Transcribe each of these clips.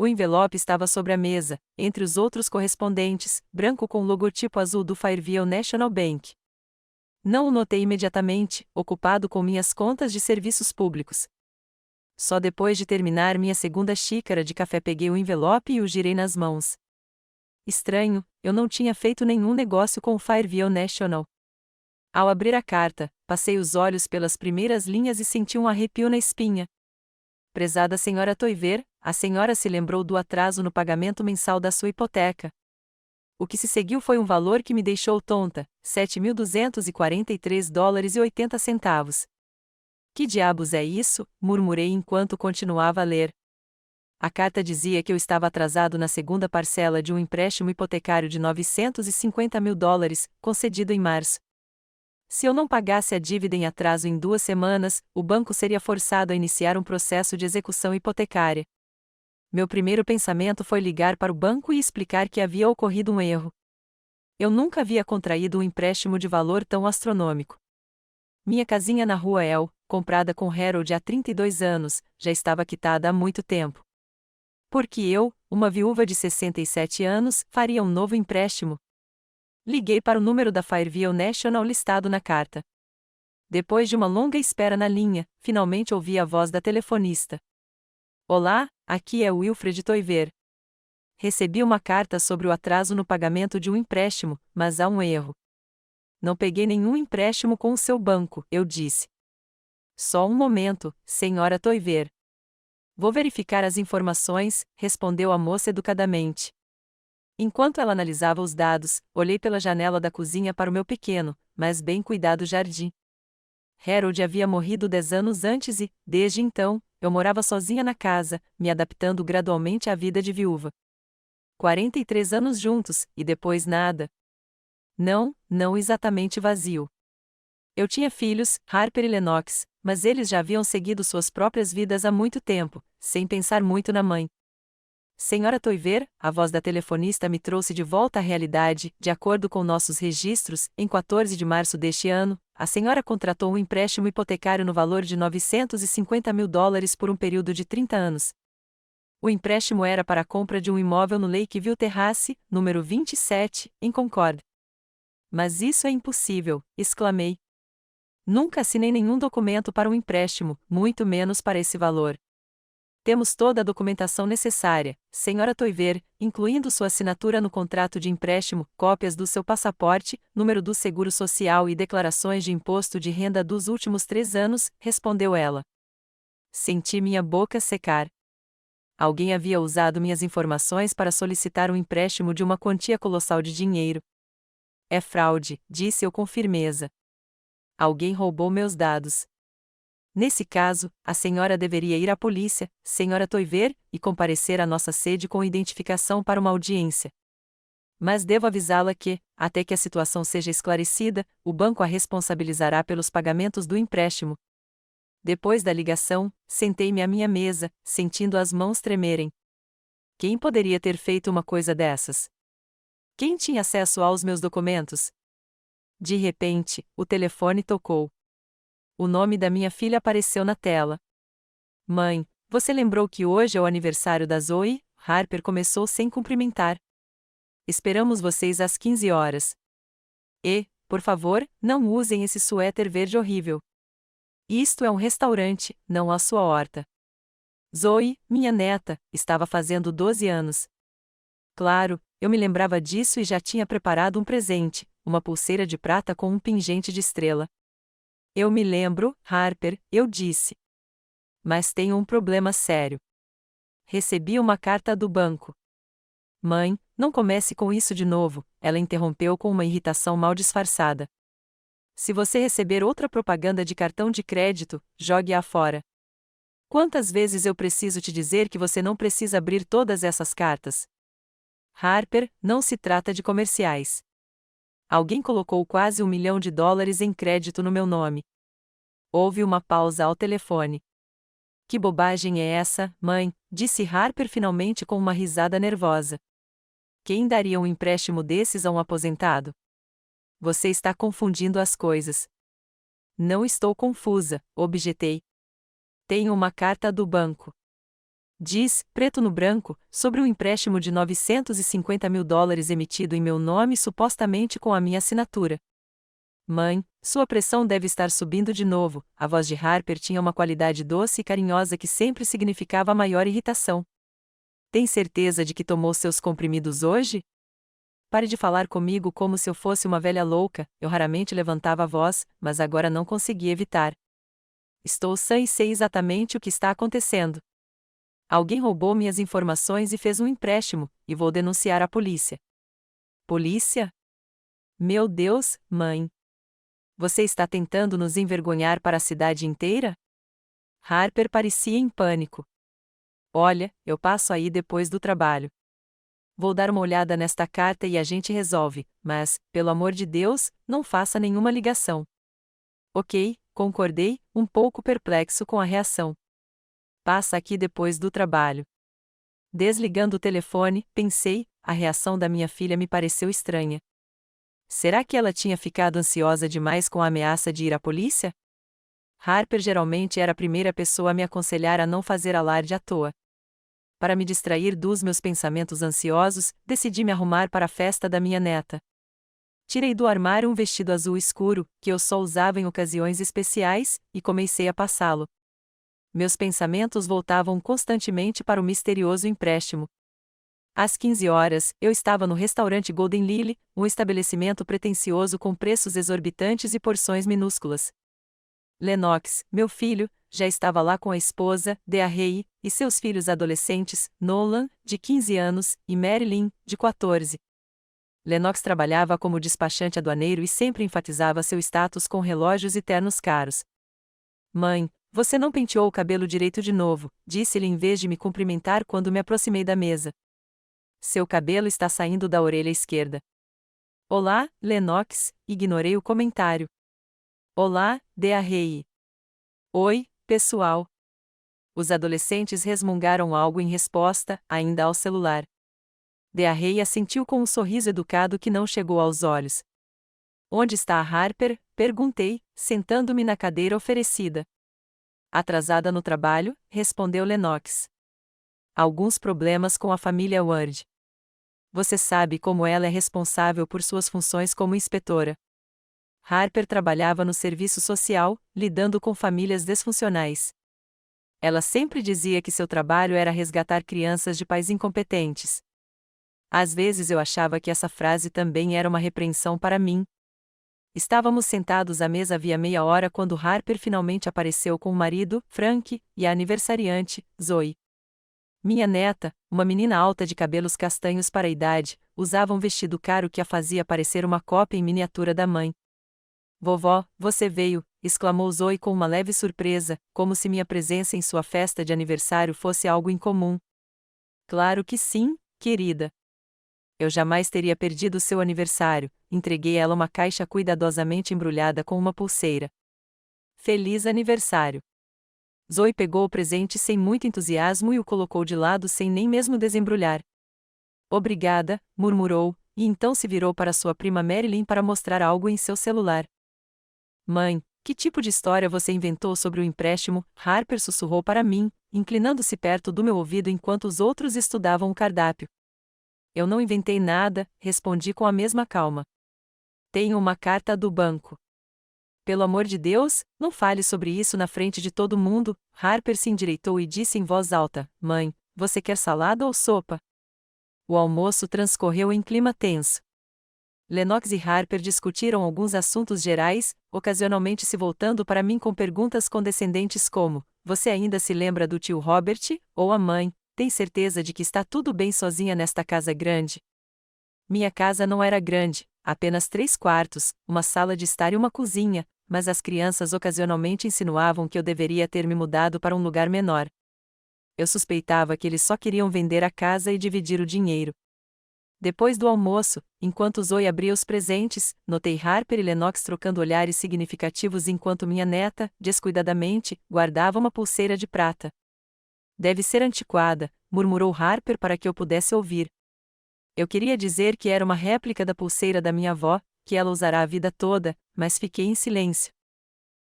O envelope estava sobre a mesa, entre os outros correspondentes, branco com o logotipo azul do Fairview National Bank. Não o notei imediatamente, ocupado com minhas contas de serviços públicos. Só depois de terminar minha segunda xícara de café peguei o envelope e o girei nas mãos. Estranho, eu não tinha feito nenhum negócio com o Fairview National. Ao abrir a carta, passei os olhos pelas primeiras linhas e senti um arrepio na espinha. Prezada senhora Toiver, a senhora se lembrou do atraso no pagamento mensal da sua hipoteca. O que se seguiu foi um valor que me deixou tonta, $7.243,80. Que diabos é isso? Murmurei enquanto continuava a ler. A carta dizia que eu estava atrasado na segunda parcela de um empréstimo hipotecário de $950.000, concedido em março. Se eu não pagasse a dívida em atraso em 2 semanas, o banco seria forçado a iniciar um processo de execução hipotecária. Meu primeiro pensamento foi ligar para o banco e explicar que havia ocorrido um erro. Eu nunca havia contraído um empréstimo de valor tão astronômico. Minha casinha na rua El, comprada com Harold há 32 anos, já estava quitada há muito tempo. Porque eu, uma viúva de 67 anos, faria um novo empréstimo? Liguei para o número da Fairview National listado na carta. Depois de uma longa espera na linha, finalmente ouvi a voz da telefonista. Olá, aqui é Wilfred Toiver. Recebi uma carta sobre o atraso no pagamento de um empréstimo, mas há um erro. Não peguei nenhum empréstimo com o seu banco, eu disse. Só um momento, senhora Toiver. Vou verificar as informações, respondeu a moça educadamente. Enquanto ela analisava os dados, olhei pela janela da cozinha para o meu pequeno, mas bem cuidado jardim. Harold havia morrido 10 anos antes e, desde então, eu morava sozinha na casa, me adaptando gradualmente à vida de viúva. 43 anos juntos, e depois nada. Não exatamente vazio. Eu tinha filhos, Harper e Lennox, mas eles já haviam seguido suas próprias vidas há muito tempo, sem pensar muito na mãe. Senhora Toiver, a voz da telefonista me trouxe de volta à realidade. De acordo com nossos registros, em 14 de março deste ano, a senhora contratou um empréstimo hipotecário no valor de $950.000 por um período de 30 anos. O empréstimo era para a compra de um imóvel no Lakeview Terrace, número 27, em Concord. Mas isso é impossível, exclamei. Nunca assinei nenhum documento para um empréstimo, muito menos para esse valor. Temos toda a documentação necessária, senhora Toiver, incluindo sua assinatura no contrato de empréstimo, cópias do seu passaporte, número do seguro social e declarações de imposto de renda dos últimos 3 anos, respondeu ela. Senti minha boca secar. Alguém havia usado minhas informações para solicitar um empréstimo de uma quantia colossal de dinheiro. É fraude, disse eu com firmeza. Alguém roubou meus dados. Nesse caso, a senhora deveria ir à polícia, senhora Toiver, e comparecer à nossa sede com identificação para uma audiência. Mas devo avisá-la que, até que a situação seja esclarecida, o banco a responsabilizará pelos pagamentos do empréstimo. Depois da ligação, sentei-me à minha mesa, sentindo as mãos tremerem. Quem poderia ter feito uma coisa dessas? Quem tinha acesso aos meus documentos? De repente, o telefone tocou. O nome da minha filha apareceu na tela. Mãe, você lembrou que hoje é o aniversário da Zoe? Harper começou sem cumprimentar. Esperamos vocês às 15 horas. E, por favor, não usem esse suéter verde horrível. Isto é um restaurante, não a sua horta. Zoe, minha neta, estava fazendo 12 anos. Claro, eu me lembrava disso e já tinha preparado um presente, uma pulseira de prata com um pingente de estrela. Eu me lembro, Harper, eu disse. Mas tenho um problema sério. Recebi uma carta do banco. Mãe, não comece com isso de novo, ela interrompeu com uma irritação mal disfarçada. Se você receber outra propaganda de cartão de crédito, jogue-a fora. Quantas vezes eu preciso te dizer que você não precisa abrir todas essas cartas? Harper, não se trata de comerciais. Alguém colocou quase $1 milhão em crédito no meu nome. Houve uma pausa ao telefone. Que bobagem é essa, mãe? Disse Harper finalmente com uma risada nervosa. Quem daria um empréstimo desses a um aposentado? Você está confundindo as coisas. Não estou confusa, objetei. Tenho uma carta do banco. Diz, preto no branco, sobre um empréstimo de $950.000 emitido em meu nome supostamente com a minha assinatura. Mãe, sua pressão deve estar subindo de novo. A voz de Harper tinha uma qualidade doce e carinhosa que sempre significava maior irritação. Tem certeza de que tomou seus comprimidos hoje? Pare de falar comigo como se eu fosse uma velha louca. Eu raramente levantava a voz, mas agora não conseguia evitar. Estou sã e sei exatamente o que está acontecendo. Alguém roubou minhas informações e fez um empréstimo, e vou denunciar a polícia. Polícia? Meu Deus, mãe! Você está tentando nos envergonhar para a cidade inteira? Harper parecia em pânico. Olha, eu passo aí depois do trabalho. Vou dar uma olhada nesta carta e a gente resolve, mas, pelo amor de Deus, não faça nenhuma ligação. Ok, concordei, um pouco perplexo com a reação. Passa aqui depois do trabalho. Desligando o telefone, pensei, a reação da minha filha me pareceu estranha. Será que ela tinha ficado ansiosa demais com a ameaça de ir à polícia? Harper geralmente era a primeira pessoa a me aconselhar a não fazer alarde à toa. Para me distrair dos meus pensamentos ansiosos, decidi me arrumar para a festa da minha neta. Tirei do armário um vestido azul escuro, que eu só usava em ocasiões especiais, e comecei a passá-lo. Meus pensamentos voltavam constantemente para o misterioso empréstimo. Às 15 horas, eu estava no restaurante Golden Lily, um estabelecimento pretensioso com preços exorbitantes e porções minúsculas. Lennox, meu filho, já estava lá com a esposa, Dea Rey, e seus filhos adolescentes, Nolan, de 15 anos, e Marilyn, de 14. Lennox trabalhava como despachante aduaneiro e sempre enfatizava seu status com relógios e ternos caros. Mãe, você não penteou o cabelo direito de novo, disse-lhe em vez de me cumprimentar quando me aproximei da mesa. Seu cabelo está saindo da orelha esquerda. Olá, Lennox, ignorei o comentário. Olá, Dea Rey. Oi, pessoal. Os adolescentes resmungaram algo em resposta, ainda ao celular. Dea Rey assentiu com um sorriso educado que não chegou aos olhos. Onde está a Harper? Perguntei, sentando-me na cadeira oferecida. Atrasada no trabalho, respondeu Lennox. Alguns problemas com a família Ward. Você sabe como ela é responsável por suas funções como inspetora. Harper trabalhava no serviço social, lidando com famílias disfuncionais. Ela sempre dizia que seu trabalho era resgatar crianças de pais incompetentes. Às vezes eu achava que essa frase também era uma repreensão para mim. Estávamos sentados à mesa havia meia hora quando Harper finalmente apareceu com o marido, Frank, e a aniversariante, Zoe. Minha neta, uma menina alta de cabelos castanhos para a idade, usava um vestido caro que a fazia parecer uma cópia em miniatura da mãe. Vovó, você veio, exclamou Zoe com uma leve surpresa, como se minha presença em sua festa de aniversário fosse algo incomum. Claro que sim, querida. Eu jamais teria perdido seu aniversário, entreguei a ela uma caixa cuidadosamente embrulhada com uma pulseira. Feliz aniversário! Zoe pegou o presente sem muito entusiasmo e o colocou de lado sem nem mesmo desembrulhar. Obrigada, murmurou, e então se virou para sua prima Marilyn para mostrar algo em seu celular. Mãe, que tipo de história você inventou sobre o empréstimo? Harper sussurrou para mim, inclinando-se perto do meu ouvido enquanto os outros estudavam o cardápio. Eu não inventei nada, respondi com a mesma calma. Tenho uma carta do banco. Pelo amor de Deus, não fale sobre isso na frente de todo mundo. Harper se endireitou e disse em voz alta: Mãe, você quer salada ou sopa? O almoço transcorreu em clima tenso. Lennox e Harper discutiram alguns assuntos gerais, ocasionalmente se voltando para mim com perguntas condescendentes como: Você ainda se lembra do tio Robert? Ou a mãe: Tem certeza de que está tudo bem sozinha nesta casa grande? Minha casa não era grande, apenas 3 quartos, uma sala de estar e uma cozinha, mas as crianças ocasionalmente insinuavam que eu deveria ter me mudado para um lugar menor. Eu suspeitava que eles só queriam vender a casa e dividir o dinheiro. Depois do almoço, enquanto Zoe abria os presentes, notei Harper e Lennox trocando olhares significativos enquanto minha neta, descuidadamente, guardava uma pulseira de prata. Deve ser antiquada, murmurou Harper para que eu pudesse ouvir. Eu queria dizer que era uma réplica da pulseira da minha avó, que ela usará a vida toda, mas fiquei em silêncio.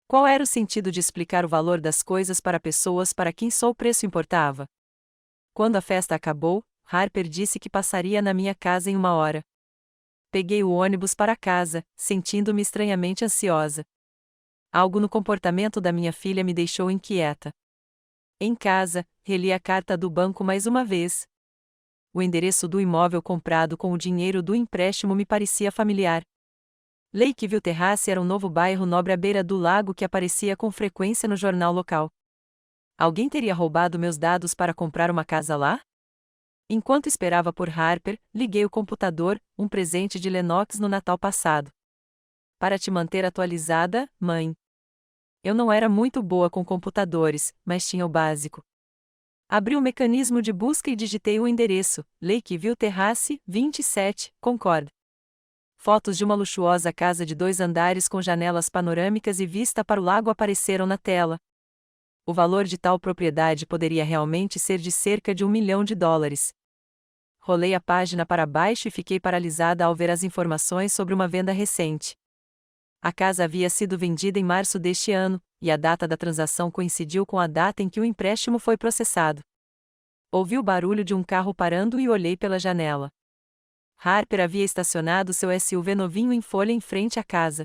Qual era o sentido de explicar o valor das coisas para pessoas para quem só o preço importava? Quando a festa acabou, Harper disse que passaria na minha casa em 1 hora. Peguei o ônibus para casa, sentindo-me estranhamente ansiosa. Algo no comportamento da minha filha me deixou inquieta. Em casa, reli a carta do banco mais uma vez. O endereço do imóvel comprado com o dinheiro do empréstimo me parecia familiar. Lakeville Terrace era um novo bairro nobre à beira do lago que aparecia com frequência no jornal local. Alguém teria roubado meus dados para comprar uma casa lá? Enquanto esperava por Harper, liguei o computador, um presente de Lennox no Natal passado. Para te manter atualizada, mãe. Eu não era muito boa com computadores, mas tinha o básico. Abri o mecanismo de busca e digitei o endereço, Lakeville Terrace, 27, Concord. Fotos de uma luxuosa casa de 2 andares com janelas panorâmicas e vista para o lago apareceram na tela. O valor de tal propriedade poderia realmente ser de cerca de $1 milhão. Rolei a página para baixo e fiquei paralisada ao ver as informações sobre uma venda recente. A casa havia sido vendida em março deste ano, e a data da transação coincidiu com a data em que o empréstimo foi processado. Ouvi o barulho de um carro parando e olhei pela janela. Harper havia estacionado seu SUV novinho em folha em frente à casa.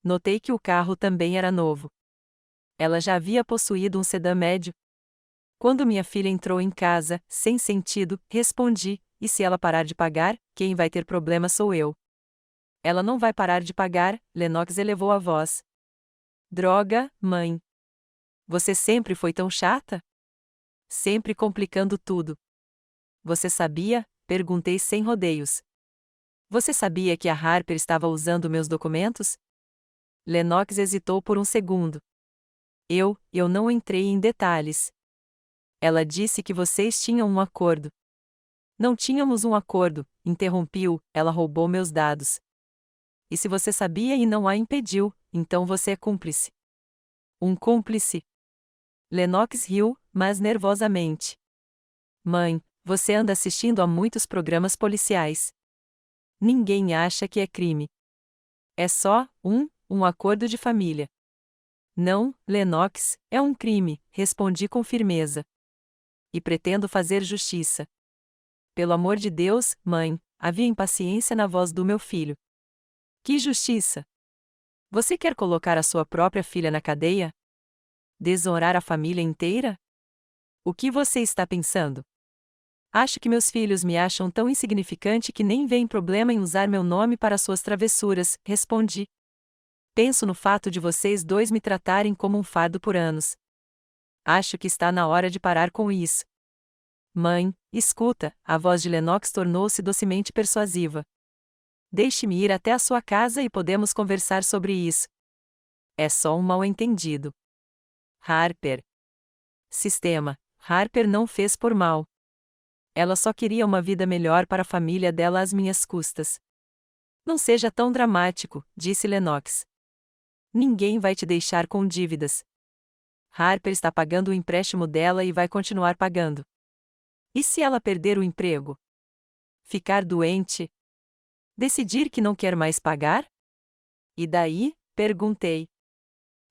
Notei que o carro também era novo. Ela já havia possuído um sedã médio. Quando minha filha entrou em casa, sem sentido, respondi: e se ela parar de pagar, quem vai ter problema sou eu. Ela não vai parar de pagar, Lennox elevou a voz. Droga, mãe. Você sempre foi tão chata? Sempre complicando tudo. Você sabia? Perguntei sem rodeios. Você sabia que a Harper estava usando meus documentos? Lennox hesitou por um segundo. Eu não entrei em detalhes. Ela disse que vocês tinham um acordo. Não tínhamos um acordo, interrompi-o, ela roubou meus dados. E se você sabia e não a impediu, então você é cúmplice. Um cúmplice? Lennox riu, mas nervosamente. Mãe, você anda assistindo a muitos programas policiais. Ninguém acha que é crime. É só um acordo de família. Não, Lennox, é um crime, respondi com firmeza. E pretendo fazer justiça. Pelo amor de Deus, mãe, havia impaciência na voz do meu filho. Que justiça? Você quer colocar a sua própria filha na cadeia? Desonrar a família inteira? O que você está pensando? Acho que meus filhos me acham tão insignificante que nem veem problema em usar meu nome para suas travessuras, respondi. Penso no fato de vocês dois me tratarem como um fardo por anos. Acho que está na hora de parar com isso. Mãe, escuta, a voz de Lennox tornou-se docemente persuasiva. Deixe-me ir até a sua casa e podemos conversar sobre isso. É só um mal-entendido. Harper. Sistema, Harper não fez por mal. Ela só queria uma vida melhor para a família dela às minhas custas. Não seja tão dramático, disse Lennox. Ninguém vai te deixar com dívidas. Harper está pagando o empréstimo dela e vai continuar pagando. E se ela perder o emprego? Ficar doente? Decidir que não quer mais pagar? E daí? Perguntei.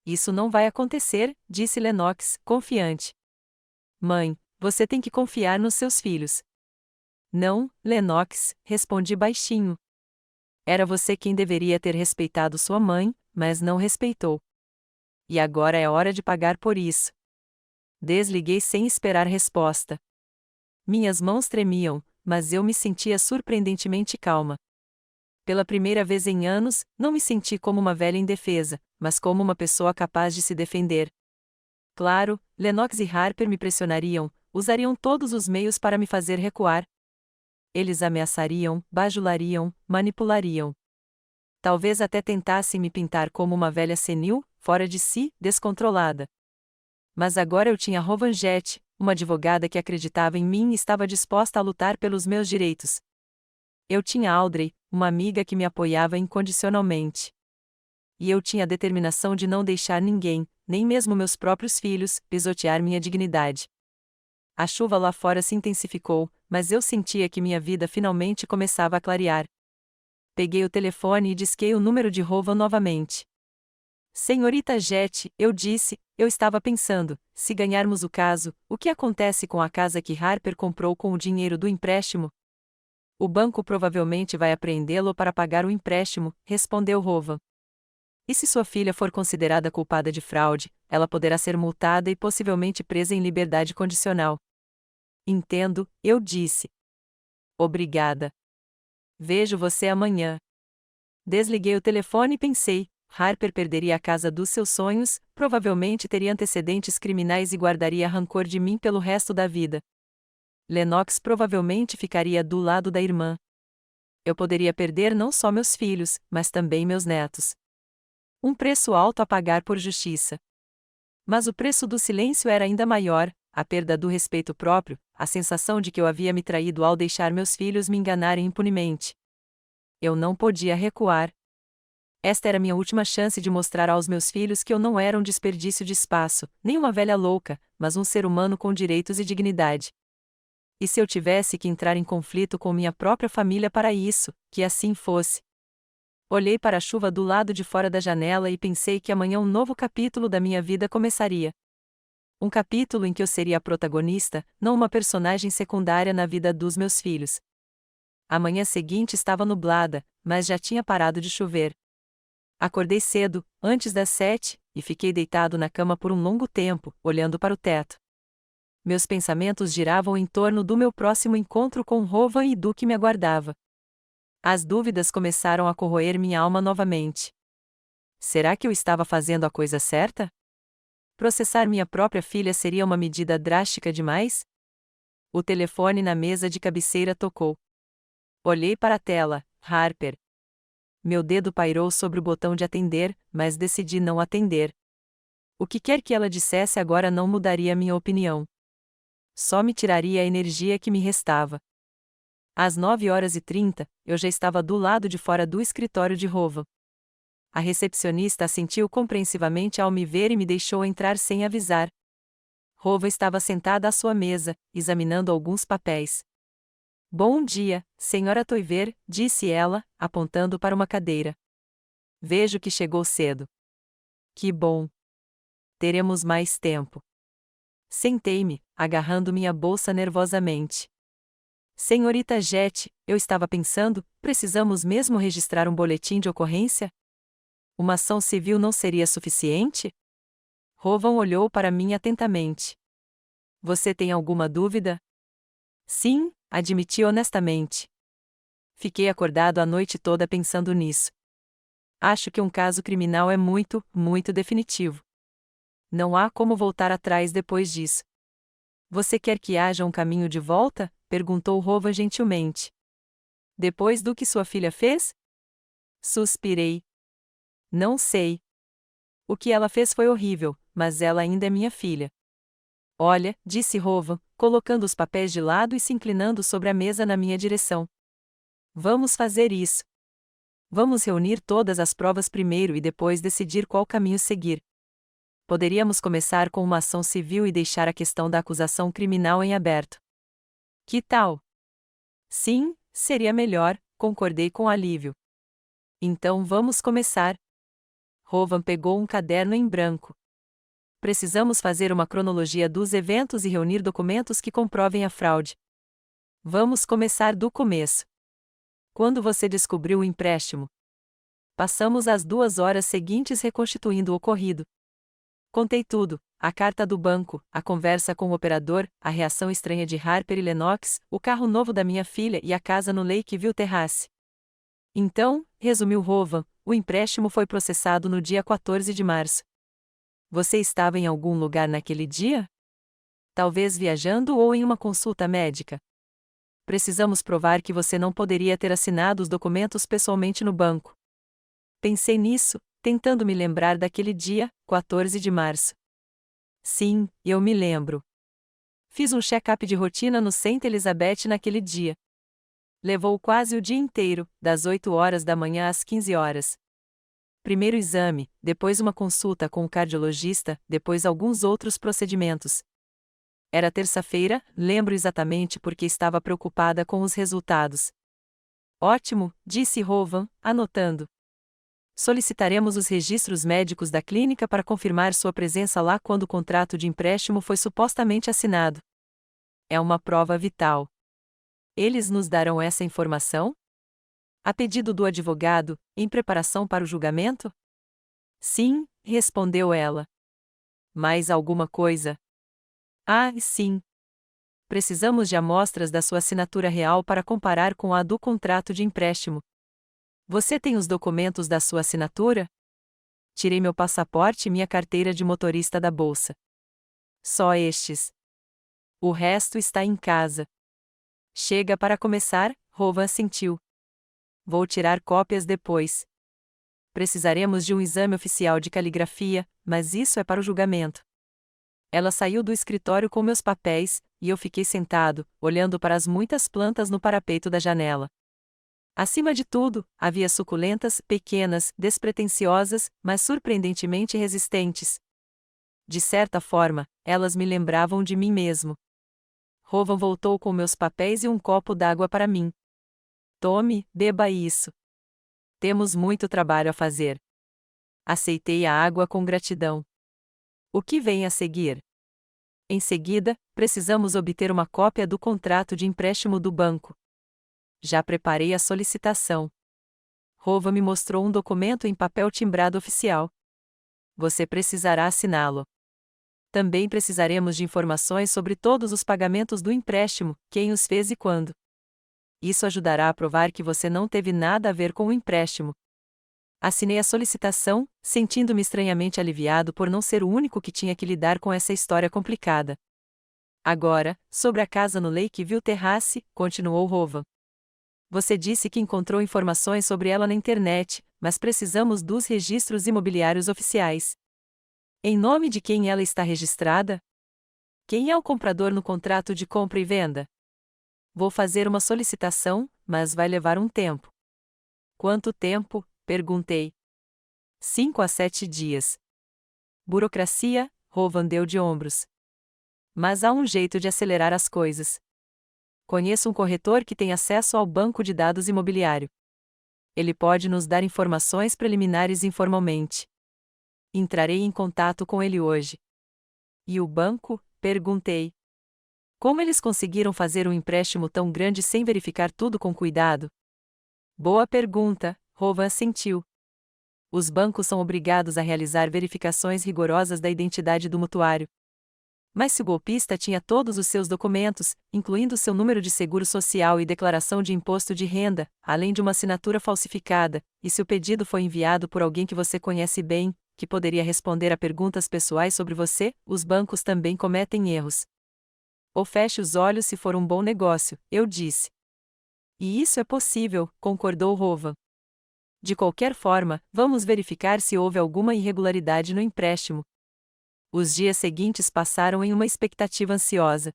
Isso não vai acontecer, disse Lennox, confiante. Mãe, você tem que confiar nos seus filhos. Não, Lennox, respondi baixinho. Era você quem deveria ter respeitado sua mãe, mas não respeitou. E agora é hora de pagar por isso. Desliguei sem esperar resposta. Minhas mãos tremiam, mas eu me sentia surpreendentemente calma. Pela primeira vez em anos, não me senti como uma velha indefesa, mas como uma pessoa capaz de se defender. Claro, Lennox e Harper me pressionariam, usariam todos os meios para me fazer recuar. Eles ameaçariam, bajulariam, manipulariam. Talvez até tentassem me pintar como uma velha senil, fora de si, descontrolada. Mas agora eu tinha Rovanjette, uma advogada que acreditava em mim e estava disposta a lutar pelos meus direitos. Eu tinha Audrey, uma amiga que me apoiava incondicionalmente. E eu tinha a determinação de não deixar ninguém, nem mesmo meus próprios filhos, pisotear minha dignidade. A chuva lá fora se intensificou, mas eu sentia que minha vida finalmente começava a clarear. Peguei o telefone e disquei o número de Rovan novamente. Senhorita Jet, eu disse, eu estava pensando, se ganharmos o caso, o que acontece com a casa que Harper comprou com o dinheiro do empréstimo? O banco provavelmente vai apreendê-lo para pagar o empréstimo, respondeu Rowan. E se sua filha for considerada culpada de fraude, ela poderá ser multada e possivelmente presa em liberdade condicional. Entendo, eu disse. Obrigada. Vejo você amanhã. Desliguei o telefone e pensei, Harper perderia a casa dos seus sonhos, provavelmente teria antecedentes criminais e guardaria rancor de mim pelo resto da vida. Lennox provavelmente ficaria do lado da irmã. Eu poderia perder não só meus filhos, mas também meus netos. Um preço alto a pagar por justiça. Mas o preço do silêncio era ainda maior, a perda do respeito próprio, a sensação de que eu havia me traído ao deixar meus filhos me enganarem impunemente. Eu não podia recuar. Esta era minha última chance de mostrar aos meus filhos que eu não era um desperdício de espaço, nem uma velha louca, mas um ser humano com direitos e dignidade. E se eu tivesse que entrar em conflito com minha própria família para isso, que assim fosse. Olhei para a chuva do lado de fora da janela e pensei que amanhã um novo capítulo da minha vida começaria. Um capítulo em que eu seria a protagonista, não uma personagem secundária na vida dos meus filhos. A manhã seguinte estava nublada, mas já tinha parado de chover. Acordei cedo, antes das 7, e fiquei deitado na cama por um longo tempo, olhando para o teto. Meus pensamentos giravam em torno do meu próximo encontro com Rowan e do que me aguardava. As dúvidas começaram a corroer minha alma novamente. Será que eu estava fazendo a coisa certa? Processar minha própria filha seria uma medida drástica demais? O telefone na mesa de cabeceira tocou. Olhei para a tela, Harper. Meu dedo pairou sobre o botão de atender, mas decidi não atender. O que quer que ela dissesse agora não mudaria minha opinião. Só me tiraria a energia que me restava. Às 9h30, eu já estava do lado de fora do escritório de Rowan. A recepcionista assentiu compreensivamente ao me ver e me deixou entrar sem avisar. Rowan estava sentada à sua mesa, examinando alguns papéis. Bom dia, senhora Toiver, disse ela, apontando para uma cadeira. Vejo que chegou cedo. Que bom. Teremos mais tempo. Sentei-me, agarrando minha bolsa nervosamente. Senhorita Jet, eu estava pensando, precisamos mesmo registrar um boletim de ocorrência? Uma ação civil não seria suficiente? Rowan olhou para mim atentamente. Você tem alguma dúvida? Sim, admiti honestamente. Fiquei acordado a noite toda pensando nisso. Acho que um caso criminal é muito, muito definitivo. Não há como voltar atrás depois disso. Você quer que haja um caminho de volta? Perguntou Rowan gentilmente. Depois do que sua filha fez? Suspirei. Não sei. O que ela fez foi horrível, mas ela ainda é minha filha. Olha, disse Rowan, colocando os papéis de lado e se inclinando sobre a mesa na minha direção. Vamos fazer isso. Vamos reunir todas as provas primeiro e depois decidir qual caminho seguir. Poderíamos começar com uma ação civil e deixar a questão da acusação criminal em aberto. Que tal? Sim, seria melhor, concordei com alívio. Então vamos começar. Rowan pegou um caderno em branco. Precisamos fazer uma cronologia dos eventos e reunir documentos que comprovem a fraude. Vamos começar do começo. Quando você descobriu o empréstimo? Passamos as 2 horas seguintes reconstituindo o ocorrido. Contei tudo: a carta do banco, a conversa com o operador, a reação estranha de Harper e Lennox, o carro novo da minha filha e a casa no Lakeview Terrace. Então, resumiu Rowan, o empréstimo foi processado no dia 14 de março. Você estava em algum lugar naquele dia? Talvez viajando ou em uma consulta médica. Precisamos provar que você não poderia ter assinado os documentos pessoalmente no banco. Pensei nisso, tentando me lembrar daquele dia, 14 de março. Sim, eu me lembro. Fiz um check-up de rotina no St. Elizabeth naquele dia. Levou quase o dia inteiro, das 8 horas da manhã às 15 horas. Primeiro exame, depois uma consulta com o cardiologista, depois alguns outros procedimentos. Era terça-feira, lembro exatamente porque estava preocupada com os resultados. Ótimo, disse Rowan, anotando. Solicitaremos os registros médicos da clínica para confirmar sua presença lá quando o contrato de empréstimo foi supostamente assinado. É uma prova vital. Eles nos darão essa informação? A pedido do advogado, em preparação para o julgamento? Sim, respondeu ela. Mais alguma coisa? Ah, sim. Precisamos de amostras da sua assinatura real para comparar com a do contrato de empréstimo. Você tem os documentos da sua assinatura? Tirei meu passaporte e minha carteira de motorista da bolsa. Só estes. O resto está em casa. Chega para começar, Rowan assentiu. Vou tirar cópias depois. Precisaremos de um exame oficial de caligrafia, mas isso é para o julgamento. Ela saiu do escritório com meus papéis, e eu fiquei sentado, olhando para as muitas plantas no parapeito da janela. Acima de tudo, havia suculentas, pequenas, despretensiosas, mas surpreendentemente resistentes. De certa forma, elas me lembravam de mim mesmo. Rowan voltou com meus papéis e um copo d'água para mim. Tome, beba isso. Temos muito trabalho a fazer. Aceitei a água com gratidão. O que vem a seguir? Em seguida, precisamos obter uma cópia do contrato de empréstimo do banco. Já preparei a solicitação. Rowan me mostrou um documento em papel timbrado oficial. Você precisará assiná-lo. Também precisaremos de informações sobre todos os pagamentos do empréstimo, quem os fez e quando. Isso ajudará a provar que você não teve nada a ver com o empréstimo. Assinei a solicitação, sentindo-me estranhamente aliviado por não ser o único que tinha que lidar com essa história complicada. Agora, sobre a casa no Lakeview Terrace, continuou Rowan. Você disse que encontrou informações sobre ela na internet, mas precisamos dos registros imobiliários oficiais. Em nome de quem ela está registrada? Quem é o comprador no contrato de compra e venda? Vou fazer uma solicitação, mas vai levar um tempo. Quanto tempo? Perguntei. 5 a 7 dias. Burocracia, Rowan deu de ombros. Mas há um jeito de acelerar as coisas. Conheço um corretor que tem acesso ao banco de dados imobiliário. Ele pode nos dar informações preliminares informalmente. Entrarei em contato com ele hoje. E o banco? Perguntei. Como eles conseguiram fazer um empréstimo tão grande sem verificar tudo com cuidado? Boa pergunta, Rowan assentiu. Os bancos são obrigados a realizar verificações rigorosas da identidade do mutuário. Mas se o golpista tinha todos os seus documentos, incluindo seu número de seguro social e declaração de imposto de renda, além de uma assinatura falsificada, e se o pedido foi enviado por alguém que você conhece bem, que poderia responder a perguntas pessoais sobre você, os bancos também cometem erros. Ou feche os olhos se for um bom negócio, eu disse. E isso é possível, concordou Rowan. De qualquer forma, vamos verificar se houve alguma irregularidade no empréstimo. Os dias seguintes passaram em uma expectativa ansiosa.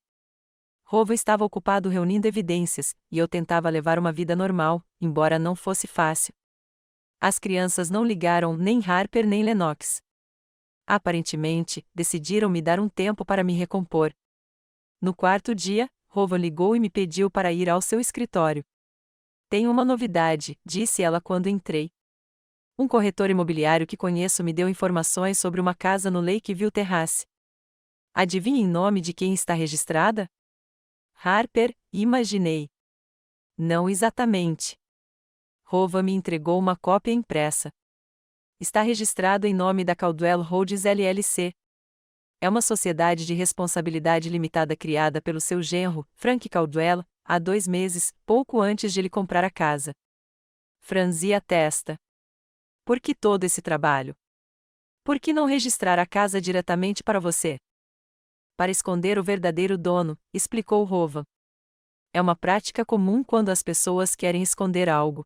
Rowan estava ocupado reunindo evidências, e eu tentava levar uma vida normal, embora não fosse fácil. As crianças não ligaram nem Harper nem Lennox. Aparentemente, decidiram me dar um tempo para me recompor. No quarto dia, Rowan ligou e me pediu para ir ao seu escritório. Tenho uma novidade, disse ela quando entrei. Um corretor imobiliário que conheço me deu informações sobre uma casa no Lakeview Terrace. Adivinhe em nome de quem está registrada? Harper, imaginei. Não exatamente. Rowan me entregou uma cópia impressa. Está registrado em nome da Caldwell Rhodes LLC. É uma sociedade de responsabilidade limitada criada pelo seu genro, Frank Caldwell, há 2 meses, pouco antes de ele comprar a casa. Franzi a testa. Por que todo esse trabalho? Por que não registrar a casa diretamente para você? Para esconder o verdadeiro dono, explicou Rowan. É uma prática comum quando as pessoas querem esconder algo.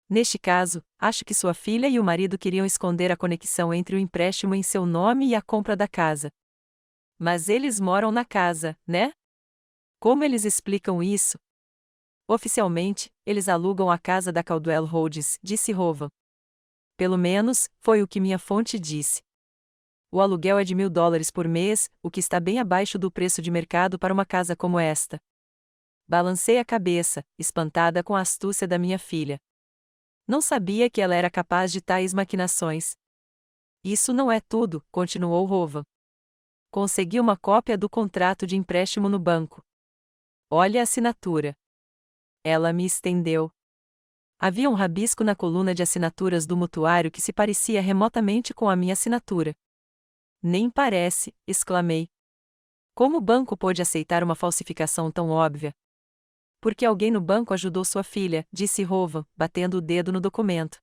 Neste caso, acho que sua filha e o marido queriam esconder a conexão entre o empréstimo em seu nome e a compra da casa. Mas eles moram na casa, né? Como eles explicam isso? Oficialmente, eles alugam a casa da Caldwell Rhodes, disse Rowan. Pelo menos, foi o que minha fonte disse. O aluguel é de $1.000 por mês, o que está bem abaixo do preço de mercado para uma casa como esta. Balancei a cabeça, espantada com a astúcia da minha filha. Não sabia que ela era capaz de tais maquinações. Isso não é tudo, continuou Rovan. Consegui uma cópia do contrato de empréstimo no banco. Olha a assinatura. Ela me estendeu. Havia um rabisco na coluna de assinaturas do mutuário que se parecia remotamente com a minha assinatura. Nem parece, exclamei. Como o banco pôde aceitar uma falsificação tão óbvia? Porque alguém no banco ajudou sua filha, disse Rovan, batendo o dedo no documento.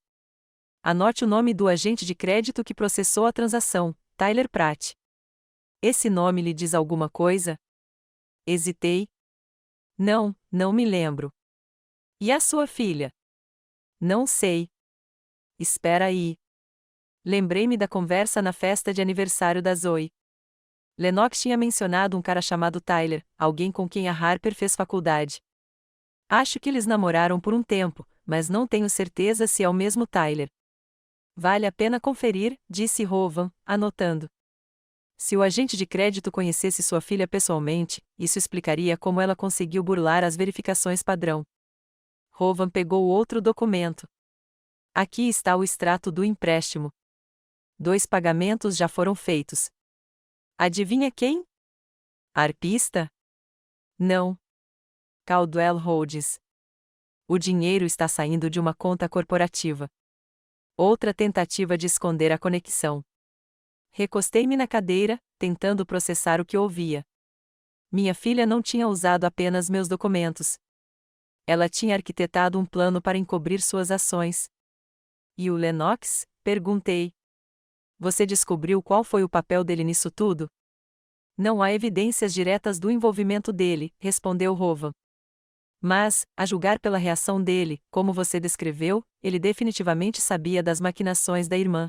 Anote o nome do agente de crédito que processou a transação, Tyler Pratt. Esse nome lhe diz alguma coisa? Hesitei. Não, não me lembro. E a sua filha? Não sei. Espera aí. Lembrei-me da conversa na festa de aniversário da Zoe. Lennox tinha mencionado um cara chamado Tyler, alguém com quem a Harper fez faculdade. Acho que eles namoraram por um tempo, mas não tenho certeza se é o mesmo Tyler. Vale a pena conferir, disse Rovan, anotando. Se o agente de crédito conhecesse sua filha pessoalmente, isso explicaria como ela conseguiu burlar as verificações padrão. Rovan pegou outro documento. Aqui está o extrato do empréstimo. 2 pagamentos já foram feitos. Adivinha quem? Arpista? Não. Caldwell Holdings. O dinheiro está saindo de uma conta corporativa. Outra tentativa de esconder a conexão. Recostei-me na cadeira, tentando processar o que ouvia. Minha filha não tinha usado apenas meus documentos. Ela tinha arquitetado um plano para encobrir suas ações. E o Lennox? Perguntei. Você descobriu qual foi o papel dele nisso tudo? Não há evidências diretas do envolvimento dele, respondeu Rovan. Mas, a julgar pela reação dele, como você descreveu, ele definitivamente sabia das maquinações da irmã.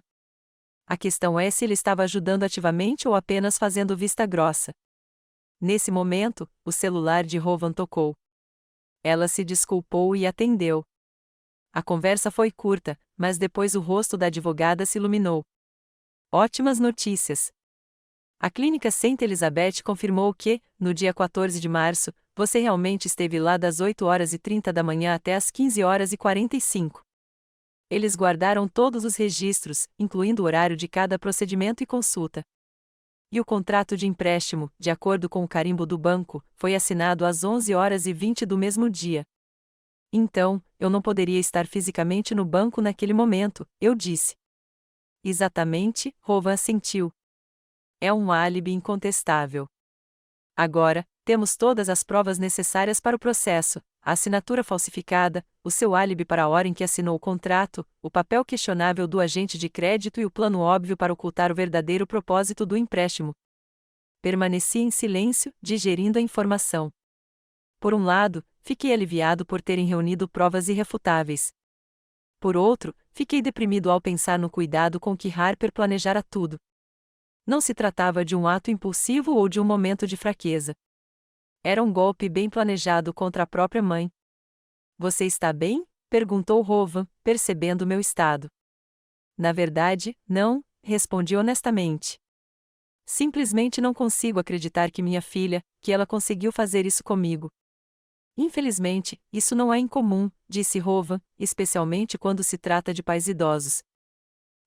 A questão é se ele estava ajudando ativamente ou apenas fazendo vista grossa. Nesse momento, o celular de Rovan tocou. Ela se desculpou e atendeu. A conversa foi curta, mas depois o rosto da advogada se iluminou. Ótimas notícias! A clínica St. Elizabeth confirmou que, no dia 14 de março, você realmente esteve lá das 8h30 da manhã até as 15h45. Eles guardaram todos os registros, incluindo o horário de cada procedimento e consulta. E o contrato de empréstimo, de acordo com o carimbo do banco, foi assinado às 11h20 do mesmo dia. Então, eu não poderia estar fisicamente no banco naquele momento, eu disse. Exatamente, Rovan assentiu. É um álibi incontestável. Agora, temos todas as provas necessárias para o processo: a assinatura falsificada, o seu álibi para a hora em que assinou o contrato, o papel questionável do agente de crédito e o plano óbvio para ocultar o verdadeiro propósito do empréstimo. Permaneci em silêncio, digerindo a informação. Por um lado, fiquei aliviado por terem reunido provas irrefutáveis. Por outro, fiquei deprimido ao pensar no cuidado com que Harper planejara tudo. Não se tratava de um ato impulsivo ou de um momento de fraqueza. Era um golpe bem planejado contra a própria mãe. Você está bem? Perguntou Rovan, percebendo meu estado. Na verdade, não, respondi honestamente. Simplesmente não consigo acreditar que minha filha, que ela conseguiu fazer isso comigo. Infelizmente, isso não é incomum, disse Rovan, especialmente quando se trata de pais idosos.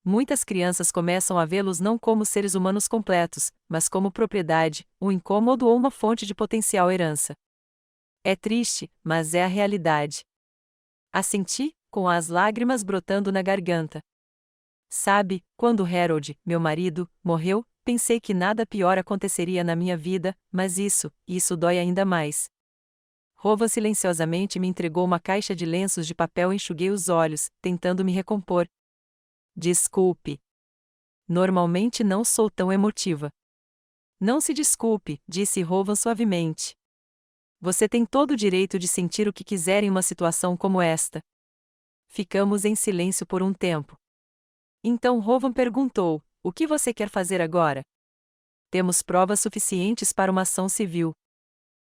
Muitas crianças começam a vê-los não como seres humanos completos, mas como propriedade, um incômodo ou uma fonte de potencial herança. É triste, mas é a realidade. Assenti, com as lágrimas brotando na garganta. Sabe, quando Harold, meu marido, morreu, pensei que nada pior aconteceria na minha vida, mas isso dói ainda mais. Rovan silenciosamente me entregou uma caixa de lenços de papel e enxuguei os olhos, tentando me recompor. Desculpe. Normalmente não sou tão emotiva. Não se desculpe, disse Rovan suavemente. Você tem todo o direito de sentir o que quiser em uma situação como esta. Ficamos em silêncio por um tempo. Então Rovan perguntou: o que você quer fazer agora? Temos provas suficientes para uma ação civil.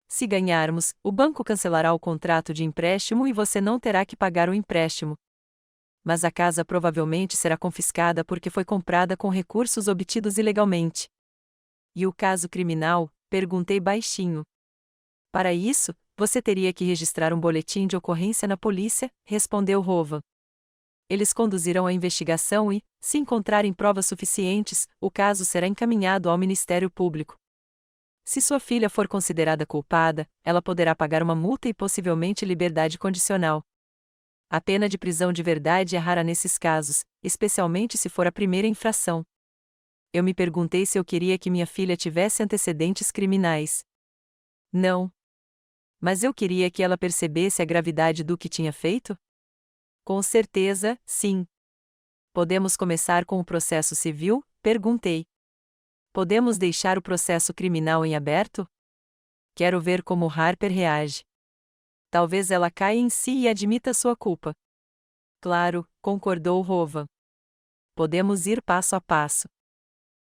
Se ganharmos, o banco cancelará o contrato de empréstimo e você não terá que pagar o empréstimo. Mas a casa provavelmente será confiscada porque foi comprada com recursos obtidos ilegalmente. E o caso criminal? Perguntei baixinho. Para isso, você teria que registrar um boletim de ocorrência na polícia, respondeu Rovan. Eles conduzirão a investigação e, se encontrarem provas suficientes, o caso será encaminhado ao Ministério Público. Se sua filha for considerada culpada, ela poderá pagar uma multa e possivelmente liberdade condicional. A pena de prisão de verdade é rara nesses casos, especialmente se for a primeira infração. Eu me perguntei se eu queria que minha filha tivesse antecedentes criminais. Não. Mas eu queria que ela percebesse a gravidade do que tinha feito? Com certeza, sim. Podemos começar com o processo civil? Perguntei. Podemos deixar o processo criminal em aberto? Quero ver como Harper reage. Talvez ela caia em si e admita sua culpa. Claro, concordou Rowan. Podemos ir passo a passo.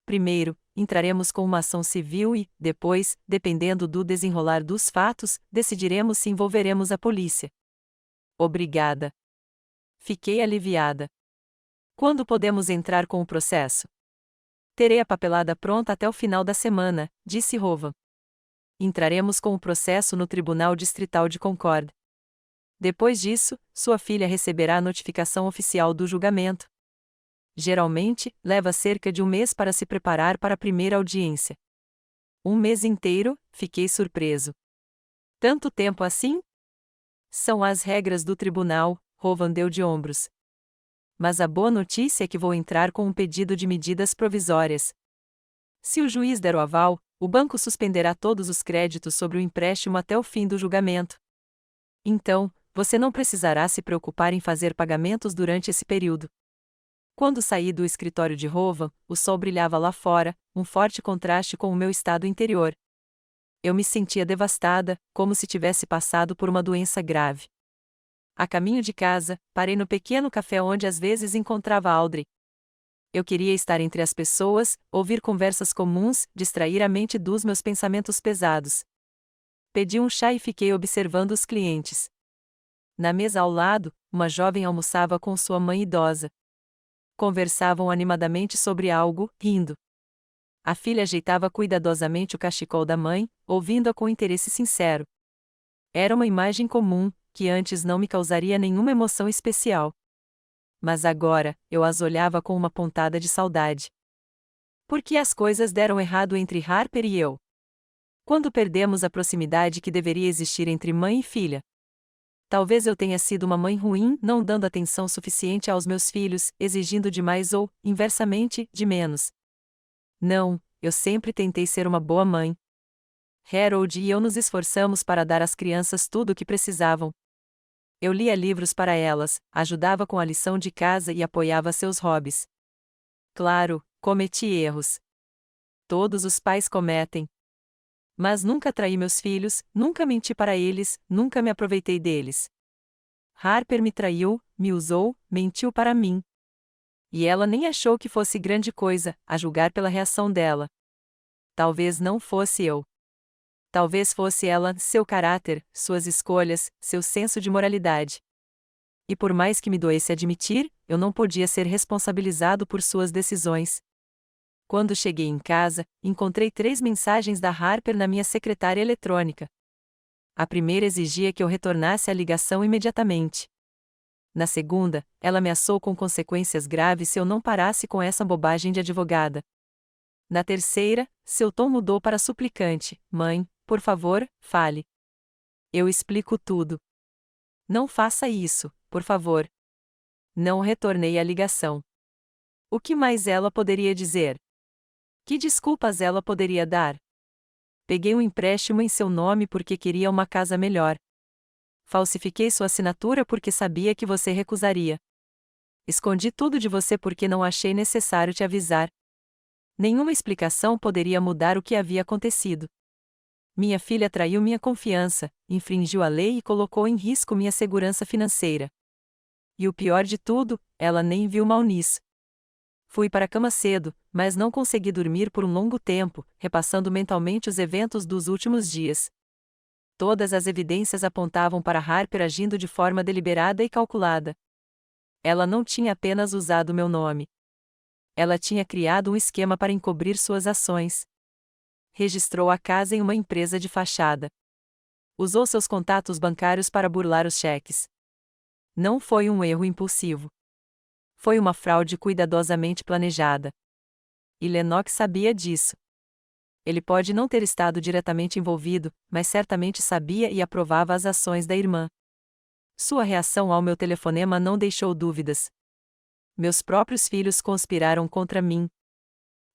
Primeiro, entraremos com uma ação civil e, depois, dependendo do desenrolar dos fatos, decidiremos se envolveremos a polícia. Obrigada. Fiquei aliviada. Quando podemos entrar com o processo? Terei a papelada pronta até o final da semana, disse Rowan. Entraremos com o processo no Tribunal Distrital de Concord. Depois disso, sua filha receberá a notificação oficial do julgamento. Geralmente, leva cerca de um mês para se preparar para a primeira audiência. Um mês inteiro? Fiquei surpreso. Tanto tempo assim? São as regras do tribunal, Rowan deu de ombros. Mas a boa notícia é que vou entrar com um pedido de medidas provisórias. Se o juiz der o aval, o banco suspenderá todos os créditos sobre o empréstimo até o fim do julgamento. Então, você não precisará se preocupar em fazer pagamentos durante esse período. Quando saí do escritório de Rowan, o sol brilhava lá fora, um forte contraste com o meu estado interior. Eu me sentia devastada, como se tivesse passado por uma doença grave. A caminho de casa, parei no pequeno café onde às vezes encontrava Audrey. Eu queria estar entre as pessoas, ouvir conversas comuns, distrair a mente dos meus pensamentos pesados. Pedi um chá e fiquei observando os clientes. Na mesa ao lado, uma jovem almoçava com sua mãe idosa. Conversavam animadamente sobre algo, rindo. A filha ajeitava cuidadosamente o cachecol da mãe, ouvindo-a com interesse sincero. Era uma imagem comum, que antes não me causaria nenhuma emoção especial. Mas agora, eu as olhava com uma pontada de saudade. Por que as coisas deram errado entre Harper e eu? Quando perdemos a proximidade que deveria existir entre mãe e filha? Talvez eu tenha sido uma mãe ruim, não dando atenção suficiente aos meus filhos, exigindo demais ou, inversamente, de menos. Não, eu sempre tentei ser uma boa mãe. Harold e eu nos esforçamos para dar às crianças tudo o que precisavam. Eu lia livros para elas, ajudava com a lição de casa e apoiava seus hobbies. Claro, cometi erros. Todos os pais cometem. Mas nunca traí meus filhos, nunca menti para eles, nunca me aproveitei deles. Harper me traiu, me usou, mentiu para mim. E ela nem achou que fosse grande coisa, a julgar pela reação dela. Talvez não fosse eu. Talvez fosse ela, seu caráter, suas escolhas, seu senso de moralidade. E por mais que me doesse admitir, eu não podia ser responsabilizado por suas decisões. Quando cheguei em casa, encontrei 3 mensagens da Harper na minha secretária eletrônica. A primeira exigia que eu retornasse a ligação imediatamente. Na segunda, ela ameaçou com consequências graves se eu não parasse com essa bobagem de advogada. Na terceira, seu tom mudou para suplicante: Mãe, por favor, fale. Eu explico tudo. Não faça isso, por favor. Não retornei a ligação. O que mais ela poderia dizer? Que desculpas ela poderia dar? Peguei um empréstimo em seu nome porque queria uma casa melhor. Falsifiquei sua assinatura porque sabia que você recusaria. Escondi tudo de você porque não achei necessário te avisar. Nenhuma explicação poderia mudar o que havia acontecido. Minha filha traiu minha confiança, infringiu a lei e colocou em risco minha segurança financeira. E o pior de tudo, ela nem viu mal nisso. Fui para a cama cedo, mas não consegui dormir por um longo tempo, repassando mentalmente os eventos dos últimos dias. Todas as evidências apontavam para Harper agindo de forma deliberada e calculada. Ela não tinha apenas usado meu nome. Ela tinha criado um esquema para encobrir suas ações. Registrou a casa em uma empresa de fachada. Usou seus contatos bancários para burlar os cheques. Não foi um erro impulsivo. Foi uma fraude cuidadosamente planejada. E Lennox sabia disso. Ele pode não ter estado diretamente envolvido, mas certamente sabia e aprovava as ações da irmã. Sua reação ao meu telefonema não deixou dúvidas. Meus próprios filhos conspiraram contra mim.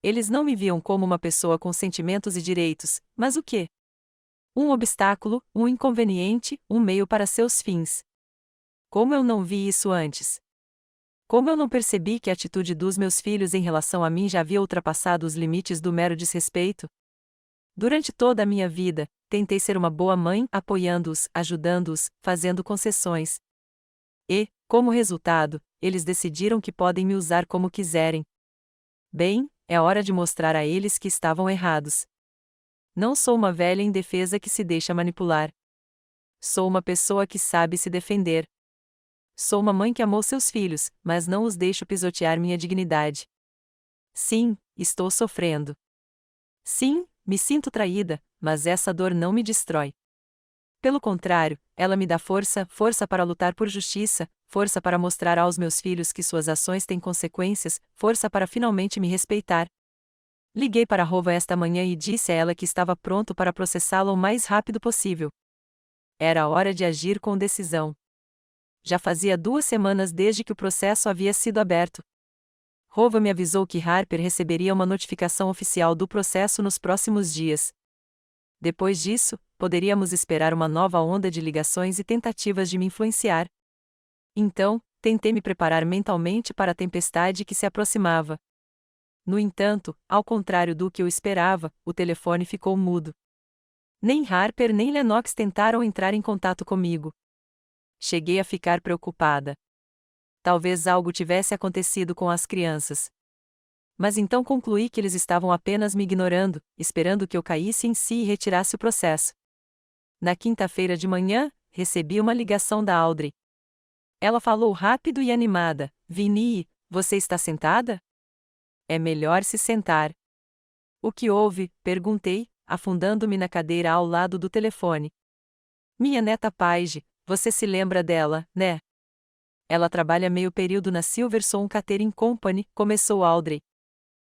Eles não me viam como uma pessoa com sentimentos e direitos, mas o quê? Um obstáculo, um inconveniente, um meio para seus fins. Como eu não vi isso antes? Como eu não percebi que a atitude dos meus filhos em relação a mim já havia ultrapassado os limites do mero desrespeito? Durante toda a minha vida, tentei ser uma boa mãe, apoiando-os, ajudando-os, fazendo concessões. E, como resultado, eles decidiram que podem me usar como quiserem. Bem, é hora de mostrar a eles que estavam errados. Não sou uma velha indefesa que se deixa manipular. Sou uma pessoa que sabe se defender. Sou uma mãe que amou seus filhos, mas não os deixo pisotear minha dignidade. Sim, estou sofrendo. Sim, me sinto traída, mas essa dor não me destrói. Pelo contrário, ela me dá força, força para lutar por justiça, força para mostrar aos meus filhos que suas ações têm consequências, força para finalmente me respeitar. Liguei para Rova esta manhã e disse a ela que estava pronto para processá-la o mais rápido possível. Era hora de agir com decisão. Já fazia 2 semanas desde que o processo havia sido aberto. Rova me avisou que Harper receberia uma notificação oficial do processo nos próximos dias. Depois disso, poderíamos esperar uma nova onda de ligações e tentativas de me influenciar. Então, tentei me preparar mentalmente para a tempestade que se aproximava. No entanto, ao contrário do que eu esperava, o telefone ficou mudo. Nem Harper nem Lennox tentaram entrar em contato comigo. Cheguei a ficar preocupada. Talvez algo tivesse acontecido com as crianças. Mas então concluí que eles estavam apenas me ignorando, esperando que eu caísse em si e retirasse o processo. Na quinta-feira de manhã, recebi uma ligação da Audrey. Ela falou rápido e animada: "Vinnie, você está sentada? É melhor se sentar." "O que houve?" perguntei, afundando-me na cadeira ao lado do telefone. "Minha neta Paige, você se lembra dela, né? Ela trabalha meio período na Silverstone Catering Company", começou Audrey.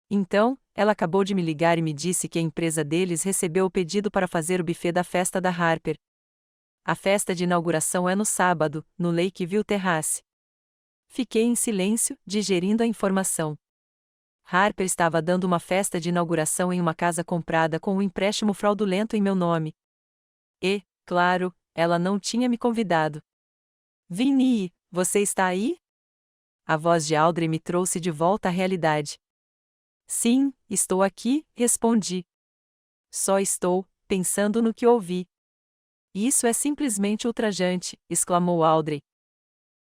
"Então, ela acabou de me ligar e me disse que a empresa deles recebeu o pedido para fazer o buffet da festa da Harper. A festa de inauguração é no sábado, no Lakeview Terrace." Fiquei em silêncio, digerindo a informação. Harper estava dando uma festa de inauguração em uma casa comprada com um empréstimo fraudulento em meu nome. E, claro, ela não tinha me convidado. "Vinnie, você está aí?" A voz de Audrey me trouxe de volta à realidade. "Sim, estou aqui", respondi. "Só estou pensando no que ouvi." "Isso é simplesmente ultrajante", exclamou Audrey.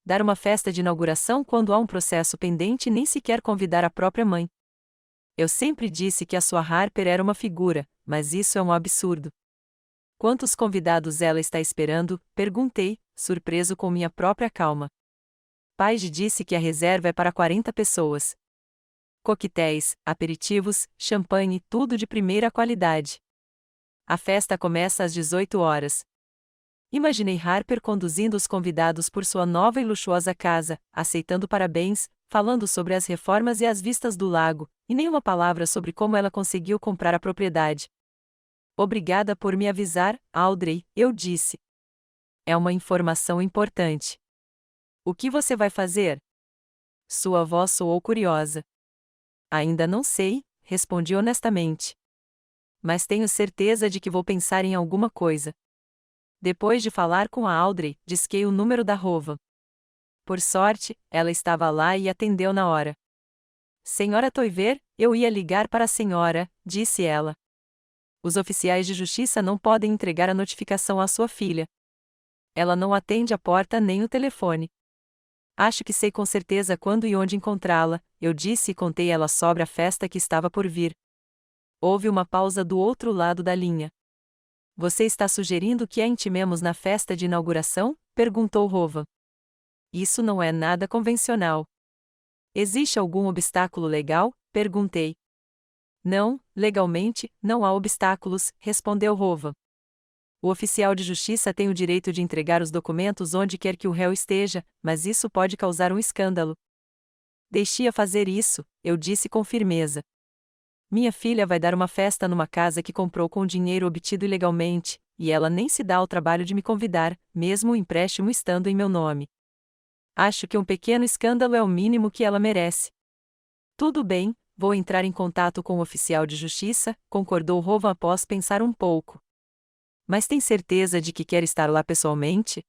"Dar uma festa de inauguração quando há um processo pendente e nem sequer convidar a própria mãe. Eu sempre disse que a sua Harper era uma figura, mas isso é um absurdo." "Quantos convidados ela está esperando?" perguntei, surpreso com minha própria calma. Paige disse que a reserva é para 40 pessoas. Coquetéis, aperitivos, champanhe, tudo de primeira qualidade. A festa começa às 18 horas. Imaginei Harper conduzindo os convidados por sua nova e luxuosa casa, aceitando parabéns, falando sobre as reformas e as vistas do lago, e nenhuma palavra sobre como ela conseguiu comprar a propriedade. "Obrigada por me avisar, Audrey", eu disse. "É uma informação importante." "O que você vai fazer?" Sua voz soou curiosa. "Ainda não sei", respondi honestamente. "Mas tenho certeza de que vou pensar em alguma coisa." Depois de falar com a Audrey, disquei o número da Rova. Por sorte, ela estava lá e atendeu na hora. "Senhora Toiver, eu ia ligar para a senhora", disse ela. "Os oficiais de justiça não podem entregar a notificação à sua filha. Ela não atende a porta nem o telefone. Acho que sei com certeza quando e onde encontrá-la", eu disse e contei ela sobre a festa que estava por vir. Houve uma pausa do outro lado da linha. "Você está sugerindo que a intimemos na festa de inauguração?", perguntou Rova. "Isso não é nada convencional." "Existe algum obstáculo legal?", perguntei. "Não, legalmente, não há obstáculos", respondeu Rova. "O oficial de justiça tem o direito de entregar os documentos onde quer que o réu esteja, mas isso pode causar um escândalo." Deixe-a fazer isso, eu disse com firmeza. Minha filha vai dar uma festa numa casa que comprou com dinheiro obtido ilegalmente, e ela nem se dá ao trabalho de me convidar, mesmo o empréstimo estando em meu nome. Acho que um pequeno escândalo é o mínimo que ela merece. Tudo bem, vou entrar em contato com o oficial de justiça, concordou Rovan após pensar um pouco. Mas tem certeza de que quer estar lá pessoalmente?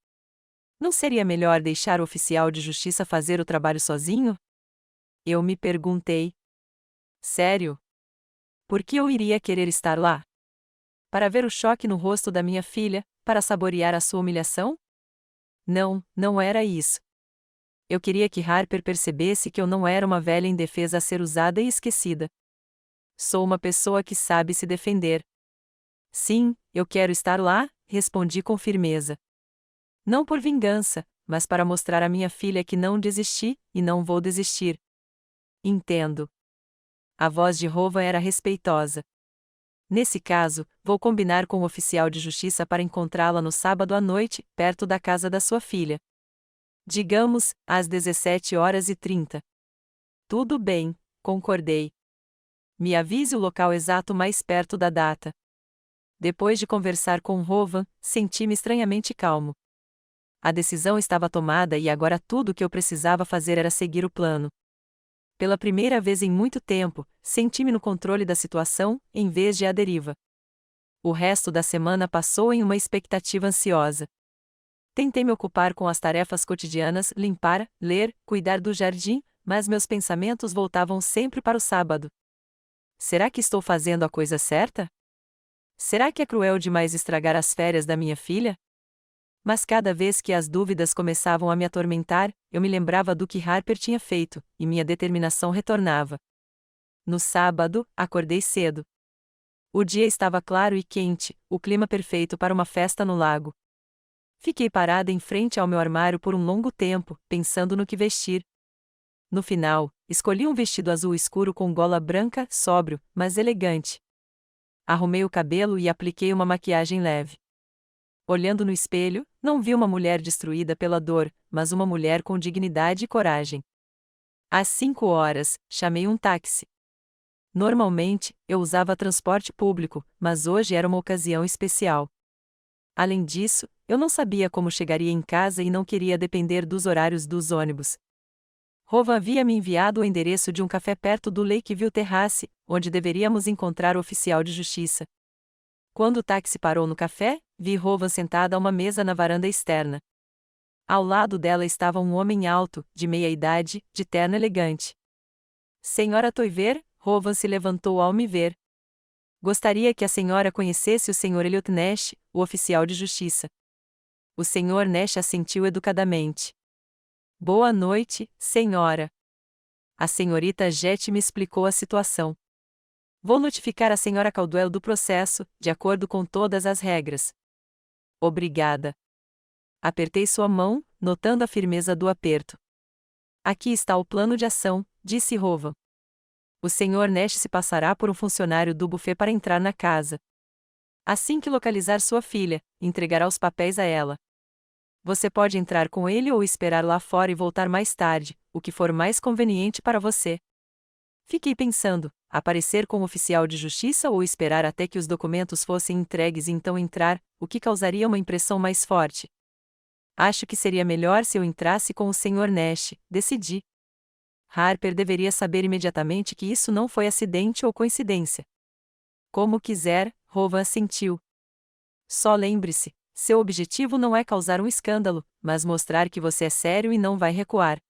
Não seria melhor deixar o oficial de justiça fazer o trabalho sozinho? Eu me perguntei. Sério? Por que eu iria querer estar lá? Para ver o choque no rosto da minha filha, para saborear a sua humilhação? Não, não era isso. Eu queria que Harper percebesse que eu não era uma velha indefesa a ser usada e esquecida. Sou uma pessoa que sabe se defender. Sim, eu quero estar lá, respondi com firmeza. Não por vingança, mas para mostrar à minha filha que não desisti, e não vou desistir. Entendo. A voz de Rovan era respeitosa. Nesse caso, vou combinar com o oficial de justiça para encontrá-la no sábado à noite, perto da casa da sua filha. Digamos, às 17h30. Tudo bem, concordei. Me avise o local exato mais perto da data. Depois de conversar com Rovan, senti-me estranhamente calmo. A decisão estava tomada e agora tudo o que eu precisava fazer era seguir o plano. Pela primeira vez em muito tempo, senti-me no controle da situação, em vez de à deriva. O resto da semana passou em uma expectativa ansiosa. Tentei me ocupar com as tarefas cotidianas, limpar, ler, cuidar do jardim, mas meus pensamentos voltavam sempre para o sábado. Será que estou fazendo a coisa certa? Será que é cruel demais estragar as férias da minha filha? Mas cada vez que as dúvidas começavam a me atormentar, eu me lembrava do que Harper tinha feito, e minha determinação retornava. No sábado, acordei cedo. O dia estava claro e quente, o clima perfeito para uma festa no lago. Fiquei parada em frente ao meu armário por um longo tempo, pensando no que vestir. No final, escolhi um vestido azul escuro com gola branca, sóbrio, mas elegante. Arrumei o cabelo e apliquei uma maquiagem leve. Olhando no espelho, não vi uma mulher destruída pela dor, mas uma mulher com dignidade e coragem. Às 5h, chamei um táxi. Normalmente, eu usava transporte público, mas hoje era uma ocasião especial. Além disso, eu não sabia como chegaria em casa e não queria depender dos horários dos ônibus. Rovan havia me enviado o endereço de um café perto do Lakeview Terrace, onde deveríamos encontrar o oficial de justiça. Quando o táxi parou no café, vi Rovan sentada a uma mesa na varanda externa. Ao lado dela estava um homem alto, de meia-idade, de terno elegante. Senhora Toiver, Rovan se levantou ao me ver. Gostaria que a senhora conhecesse o Sr. Elliot Nash, o oficial de justiça. O Sr. Nash assentiu educadamente. Boa noite, senhora. A senhorita Jet me explicou a situação. Vou notificar a senhora Caldwell do processo, de acordo com todas as regras. Obrigada. Apertei sua mão, notando a firmeza do aperto. Aqui está o plano de ação, disse Rovan. O Sr. Nash se passará por um funcionário do buffet para entrar na casa. Assim que localizar sua filha, entregará os papéis a ela. Você pode entrar com ele ou esperar lá fora e voltar mais tarde, o que for mais conveniente para você. Fiquei pensando, aparecer com um oficial de justiça ou esperar até que os documentos fossem entregues e então entrar, o que causaria uma impressão mais forte. Acho que seria melhor se eu entrasse com o Sr. Nash, decidi. Harper deveria saber imediatamente que isso não foi acidente ou coincidência. Como quiser, Rovan assentiu. Só lembre-se, seu objetivo não é causar um escândalo, mas mostrar que você é sério e não vai recuar.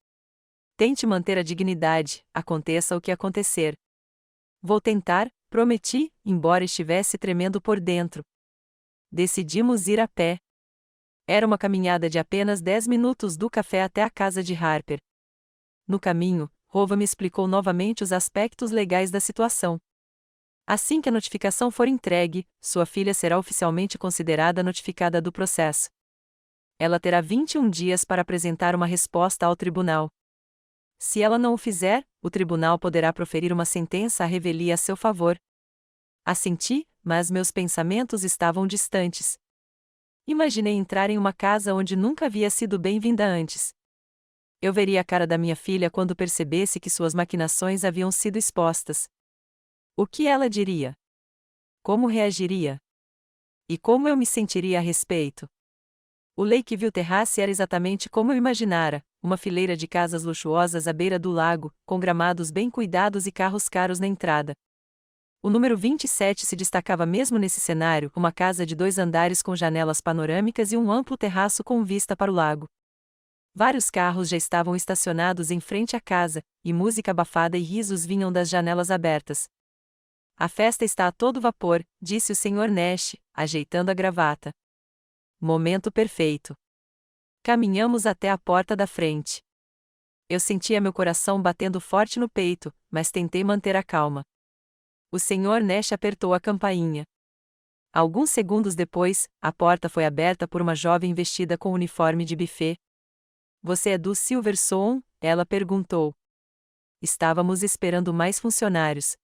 Tente manter a dignidade, aconteça o que acontecer. Vou tentar, prometi, embora estivesse tremendo por dentro. Decidimos ir a pé. Era uma caminhada de apenas 10 minutos do café até a casa de Harper. No caminho, Rovan me explicou novamente os aspectos legais da situação. Assim que a notificação for entregue, sua filha será oficialmente considerada notificada do processo. Ela terá 21 dias para apresentar uma resposta ao tribunal. Se ela não o fizer, o tribunal poderá proferir uma sentença à revelia a seu favor. Assenti, mas meus pensamentos estavam distantes. Imaginei entrar em uma casa onde nunca havia sido bem-vinda antes. Eu veria a cara da minha filha quando percebesse que suas maquinações haviam sido expostas. O que ela diria? Como reagiria? E como eu me sentiria a respeito? O Lakeview Terrace era exatamente como eu imaginara, uma fileira de casas luxuosas à beira do lago, com gramados bem cuidados e carros caros na entrada. O número 27 se destacava mesmo nesse cenário, uma casa de 2 andares com janelas panorâmicas e um amplo terraço com vista para o lago. Vários carros já estavam estacionados em frente à casa, e música abafada e risos vinham das janelas abertas. A festa está a todo vapor, disse o Sr. Nash, ajeitando a gravata. Momento perfeito. Caminhamos até a porta da frente. Eu sentia meu coração batendo forte no peito, mas tentei manter a calma. O Sr. Nash apertou a campainha. Alguns segundos depois, a porta foi aberta por uma jovem vestida com uniforme de buffet. Você é do Silverstone? Ela perguntou. Estávamos esperando mais funcionários.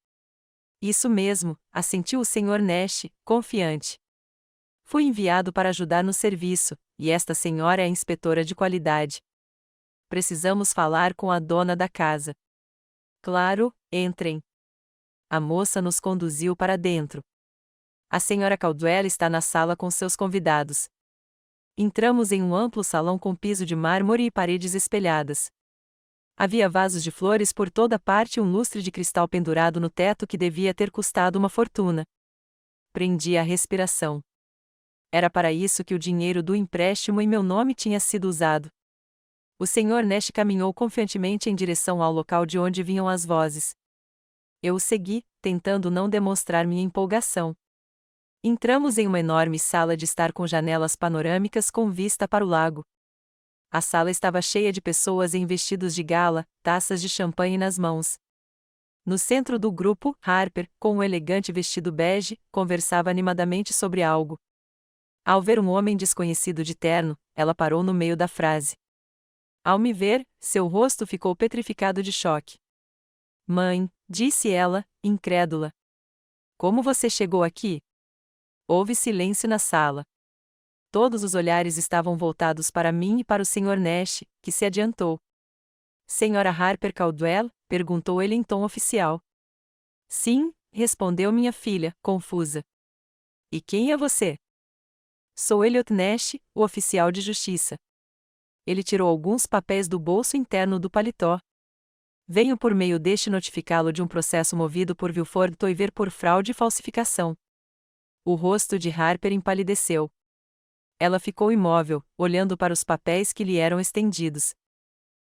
Isso mesmo, assentiu o Sr. Nash, confiante. Fui enviado para ajudar no serviço, e esta senhora é a inspetora de qualidade. Precisamos falar com a dona da casa. Claro, entrem. A moça nos conduziu para dentro. A senhora Caldwell está na sala com seus convidados. Entramos em um amplo salão com piso de mármore e paredes espelhadas. Havia vasos de flores por toda parte e um lustre de cristal pendurado no teto que devia ter custado uma fortuna. Prendi a respiração. Era para isso que o dinheiro do empréstimo em meu nome tinha sido usado. O Sr. Nash caminhou confiantemente em direção ao local de onde vinham as vozes. Eu o segui, tentando não demonstrar minha empolgação. Entramos em uma enorme sala de estar com janelas panorâmicas com vista para o lago. A sala estava cheia de pessoas em vestidos de gala, taças de champanhe nas mãos. No centro do grupo, Harper, com um elegante vestido bege, conversava animadamente sobre algo. Ao ver um homem desconhecido de terno, ela parou no meio da frase. Ao me ver, seu rosto ficou petrificado de choque. Mãe, disse ela, incrédula. Como você chegou aqui? Houve silêncio na sala. Todos os olhares estavam voltados para mim e para o Sr. Nash, que se adiantou. Senhora Harper Caldwell? Perguntou ele em tom oficial. Sim, respondeu minha filha, confusa. E quem é você? Sou Elliot Nash, o oficial de justiça. Ele tirou alguns papéis do bolso interno do paletó. Venho por meio deste notificá-lo de um processo movido por Wilford Toiver por fraude e falsificação. O rosto de Harper empalideceu. Ela ficou imóvel, olhando para os papéis que lhe eram estendidos.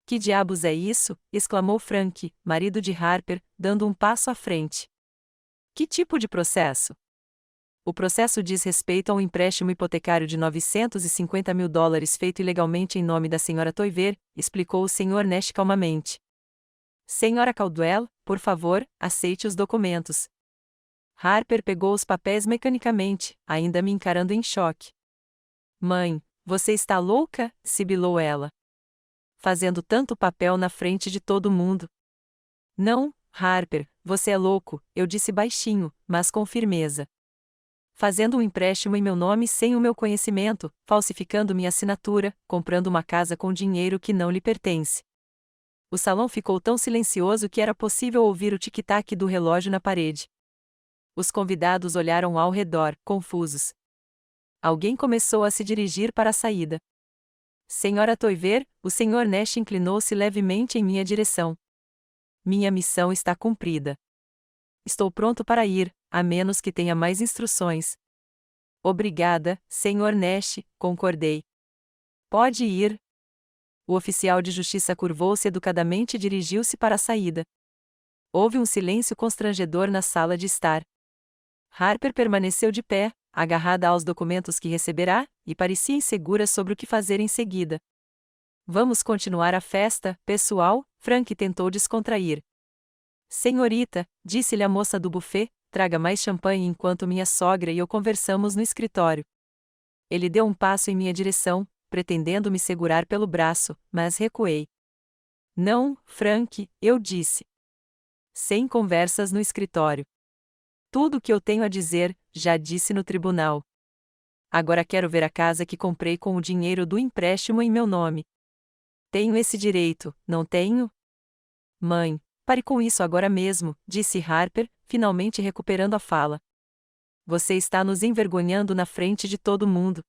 Que diabos é isso? Exclamou Frank, marido de Harper, dando um passo à frente. Que tipo de processo? O processo diz respeito a um empréstimo hipotecário de $950 mil feito ilegalmente em nome da Sra. Toiver, explicou o Sr. Nash calmamente. Senhora Caldwell, por favor, aceite os documentos. Harper pegou os papéis mecanicamente, ainda me encarando em choque. Mãe, você está louca? Sibilou ela. Fazendo tanto papel na frente de todo mundo. Não, Harper, você é louco, eu disse baixinho, mas com firmeza. Fazendo um empréstimo em meu nome sem o meu conhecimento, falsificando minha assinatura, comprando uma casa com dinheiro que não lhe pertence. O salão ficou tão silencioso que era possível ouvir o tic-tac do relógio na parede. Os convidados olharam ao redor, confusos. Alguém começou a se dirigir para a saída. Senhora Toiver, o Sr. Nash inclinou-se levemente em minha direção. Minha missão está cumprida. Estou pronto para ir, a menos que tenha mais instruções. Obrigada, Sr. Nash, concordei. Pode ir. O oficial de justiça curvou-se educadamente e dirigiu-se para a saída. Houve um silêncio constrangedor na sala de estar. Harper permaneceu de pé, agarrada aos documentos que receberá, e parecia insegura sobre o que fazer em seguida. Vamos continuar a festa, pessoal? Frank tentou descontrair. Senhorita, disse-lhe a moça do buffet, traga mais champanhe enquanto minha sogra e eu conversamos no escritório. Ele deu um passo em minha direção, pretendendo me segurar pelo braço, mas recuei. Não, Frank, eu disse. Sem conversas no escritório. Tudo o que eu tenho a dizer, já disse no tribunal. Agora quero ver a casa que comprei com o dinheiro do empréstimo em meu nome. Tenho esse direito, não tenho? Mãe, pare com isso agora mesmo, disse Harper, finalmente recuperando a fala. Você está nos envergonhando na frente de todo mundo.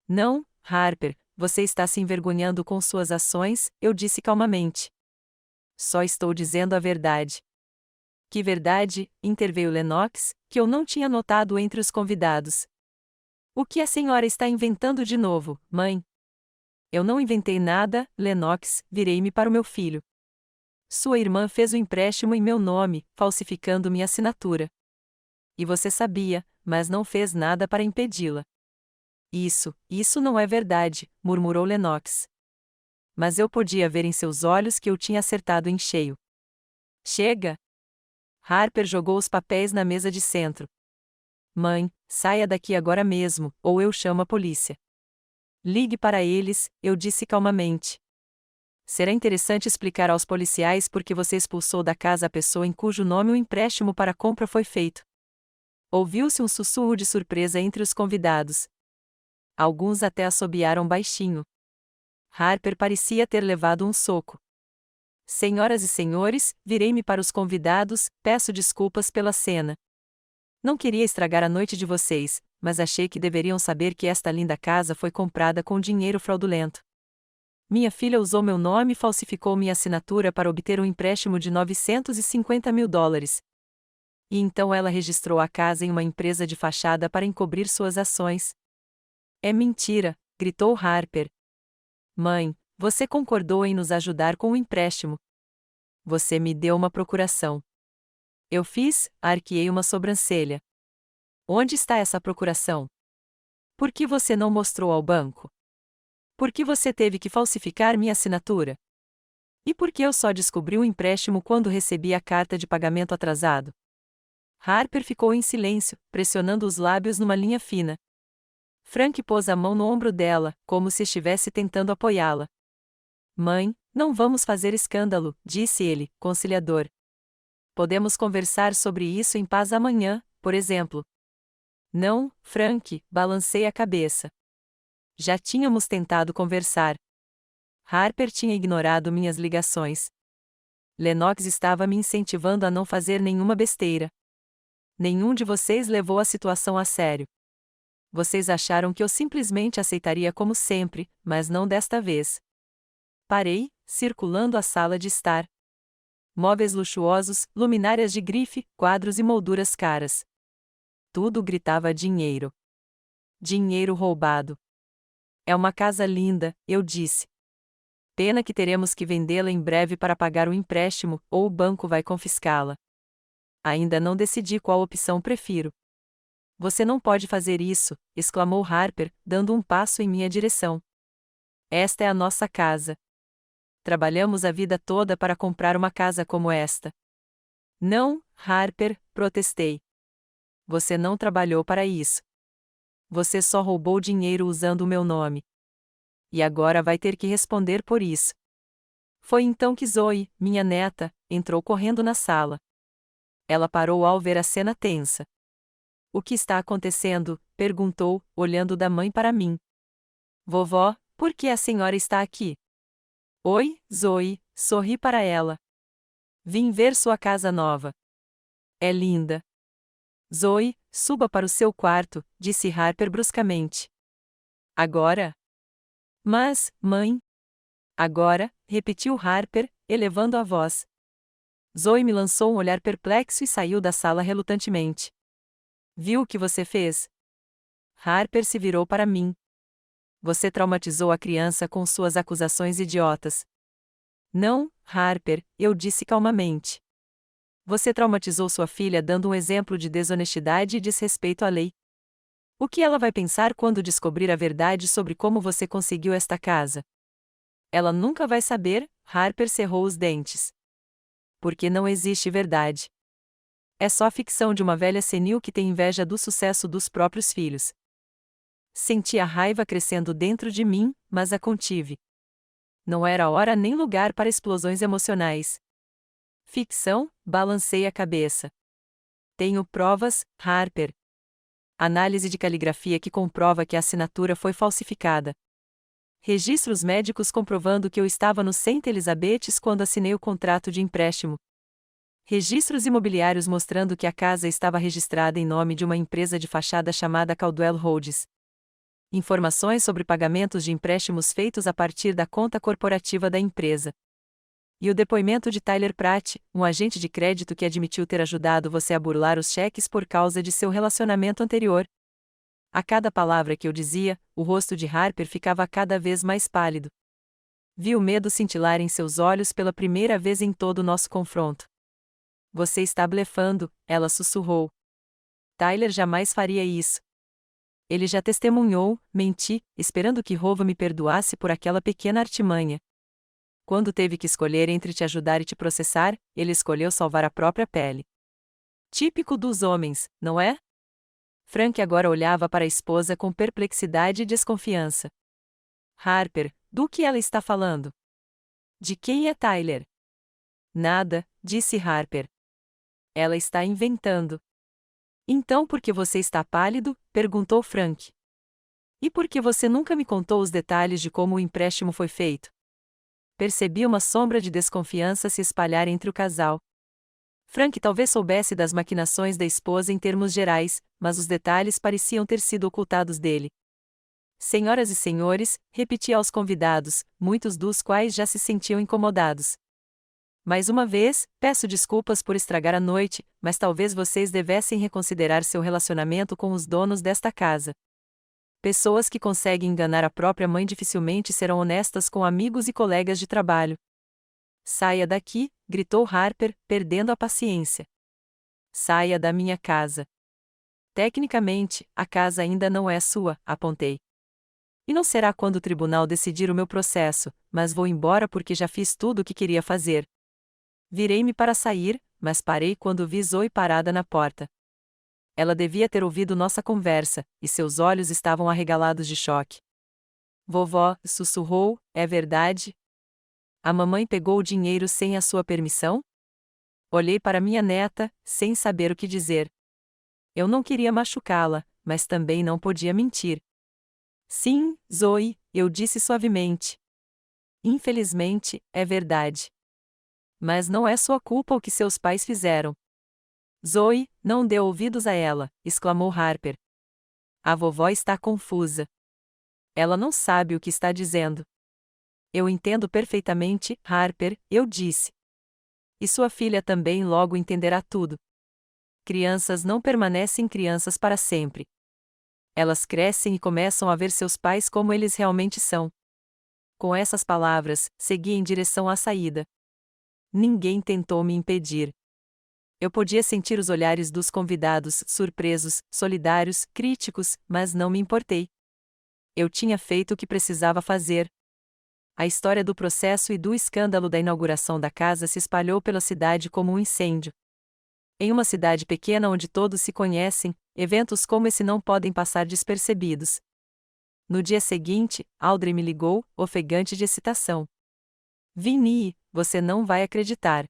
Não, Harper, você está se envergonhando com suas ações, eu disse calmamente. Só estou dizendo a verdade. Que verdade? Interveio Lennox, que eu não tinha notado entre os convidados. O que a senhora está inventando de novo, mãe? Eu não inventei nada, Lennox, virei-me para o meu filho. Sua irmã fez o empréstimo em meu nome, falsificando minha assinatura. E você sabia, mas não fez nada para impedi-la. Isso não é verdade, murmurou Lennox. Mas eu podia ver em seus olhos que eu tinha acertado em cheio. Chega! Harper jogou os papéis na mesa de centro. Mãe, saia daqui agora mesmo, ou eu chamo a polícia. Ligue para eles, eu disse calmamente. Será interessante explicar aos policiais por que você expulsou da casa a pessoa em cujo nome o empréstimo para a compra foi feito. Ouviu-se um sussurro de surpresa entre os convidados. Alguns até assobiaram baixinho. Harper parecia ter levado um soco. Senhoras e senhores, virei-me para os convidados, peço desculpas pela cena. Não queria estragar a noite de vocês, mas achei que deveriam saber que esta linda casa foi comprada com dinheiro fraudulento. Minha filha usou meu nome e falsificou minha assinatura para obter um empréstimo de $950 mil. E então ela registrou a casa em uma empresa de fachada para encobrir suas ações. É mentira, gritou Harper. Mãe, você concordou em nos ajudar com o empréstimo. Você me deu uma procuração. Eu fiz, arqueei uma sobrancelha. Onde está essa procuração? Por que você não mostrou ao banco? Por que você teve que falsificar minha assinatura? E por que eu só descobri o empréstimo quando recebi a carta de pagamento atrasado? Harper ficou em silêncio, pressionando os lábios numa linha fina. Frank pôs a mão no ombro dela, como se estivesse tentando apoiá-la. Mãe, não vamos fazer escândalo, disse ele, conciliador. Podemos conversar sobre isso em paz amanhã, por exemplo. Não, Frank, balancei a cabeça. Já tínhamos tentado conversar. Harper tinha ignorado minhas ligações. Lennox estava me incentivando a não fazer nenhuma besteira. Nenhum de vocês levou a situação a sério. Vocês acharam que eu simplesmente aceitaria como sempre, mas não desta vez. Parei, circulando a sala de estar. Móveis luxuosos, luminárias de grife, quadros e molduras caras. Tudo gritava dinheiro. Dinheiro roubado. É uma casa linda, eu disse. Pena que teremos que vendê-la em breve para pagar o empréstimo, ou o banco vai confiscá-la. Ainda não decidi qual opção prefiro. Você não pode fazer isso, exclamou Harper, dando um passo em minha direção. Esta é a nossa casa. Trabalhamos a vida toda para comprar uma casa como esta. Não, Harper, protestei. Você não trabalhou para isso. Você só roubou dinheiro usando o meu nome. E agora vai ter que responder por isso. Foi então que Zoe, minha neta, entrou correndo na sala. Ela parou ao ver a cena tensa. O que está acontecendo? Perguntou, olhando da mãe para mim. Vovó, por que a senhora está aqui? Oi, Zoe, sorri para ela. Vim ver sua casa nova. É linda. Zoe, suba para o seu quarto, disse Harper bruscamente. Agora? Mas, mãe. Agora, repetiu Harper, elevando a voz. Zoe me lançou um olhar perplexo e saiu da sala relutantemente. Viu o que você fez? Harper se virou para mim. Você traumatizou a criança com suas acusações idiotas. Não, Harper, eu disse calmamente. Você traumatizou sua filha dando um exemplo de desonestidade e desrespeito à lei. O que ela vai pensar quando descobrir a verdade sobre como você conseguiu esta casa? Ela nunca vai saber, Harper cerrou os dentes. Porque não existe verdade. É só a ficção de uma velha senil que tem inveja do sucesso dos próprios filhos. Senti a raiva crescendo dentro de mim, mas a contive. Não era hora nem lugar para explosões emocionais. Ficção? Balancei a cabeça. Tenho provas, Harper. Análise de caligrafia que comprova que a assinatura foi falsificada. Registros médicos comprovando que eu estava no St. Elizabeths quando assinei o contrato de empréstimo. Registros imobiliários mostrando que a casa estava registrada em nome de uma empresa de fachada chamada Caldwell Rhodes. Informações sobre pagamentos de empréstimos feitos a partir da conta corporativa da empresa. E o depoimento de Tyler Pratt, um agente de crédito que admitiu ter ajudado você a burlar os cheques por causa de seu relacionamento anterior. A cada palavra que eu dizia, o rosto de Harper ficava cada vez mais pálido. Vi o medo cintilar em seus olhos pela primeira vez em todo o nosso confronto. Você está blefando, ela sussurrou. Tyler jamais faria isso. Ele já testemunhou, menti, esperando que Rova me perdoasse por aquela pequena artimanha. Quando teve que escolher entre te ajudar e te processar, ele escolheu salvar a própria pele. Típico dos homens, não é? Frank agora olhava para a esposa com perplexidade e desconfiança. Harper, do que ela está falando? De quem é Tyler? Nada, disse Harper. Ela está inventando. Então por que você está pálido? Perguntou Frank. E por que você nunca me contou os detalhes de como o empréstimo foi feito? Percebi uma sombra de desconfiança se espalhar entre o casal. Frank talvez soubesse das maquinações da esposa em termos gerais, mas os detalhes pareciam ter sido ocultados dele. Senhoras e senhores, repeti aos convidados, muitos dos quais já se sentiam incomodados. Mais uma vez, peço desculpas por estragar a noite, mas talvez vocês devessem reconsiderar seu relacionamento com os donos desta casa. Pessoas que conseguem enganar a própria mãe dificilmente serão honestas com amigos e colegas de trabalho. Saia daqui, gritou Harper, perdendo a paciência. Saia da minha casa. Tecnicamente, a casa ainda não é sua, apontei. E não será quando o tribunal decidir o meu processo, mas vou embora porque já fiz tudo o que queria fazer. Virei-me para sair, mas parei quando vi Zoe parada na porta. Ela devia ter ouvido nossa conversa, e seus olhos estavam arregalados de choque. Vovó, sussurrou, é verdade? A mamãe pegou o dinheiro sem a sua permissão? Olhei para minha neta, sem saber o que dizer. Eu não queria machucá-la, mas também não podia mentir. Sim, Zoe, eu disse suavemente. Infelizmente, é verdade. Mas não é sua culpa o que seus pais fizeram. Zoe, não dê ouvidos a ela, exclamou Harper. A vovó está confusa. Ela não sabe o que está dizendo. Eu entendo perfeitamente, Harper, eu disse. E sua filha também logo entenderá tudo. Crianças não permanecem crianças para sempre. Elas crescem e começam a ver seus pais como eles realmente são. Com essas palavras, segui em direção à saída. Ninguém tentou me impedir. Eu podia sentir os olhares dos convidados, surpresos, solidários, críticos, mas não me importei. Eu tinha feito o que precisava fazer. A história do processo e do escândalo da inauguração da casa se espalhou pela cidade como um incêndio. Em uma cidade pequena onde todos se conhecem, eventos como esse não podem passar despercebidos. No dia seguinte, Audrey me ligou, ofegante de excitação. Vinnie, você não vai acreditar.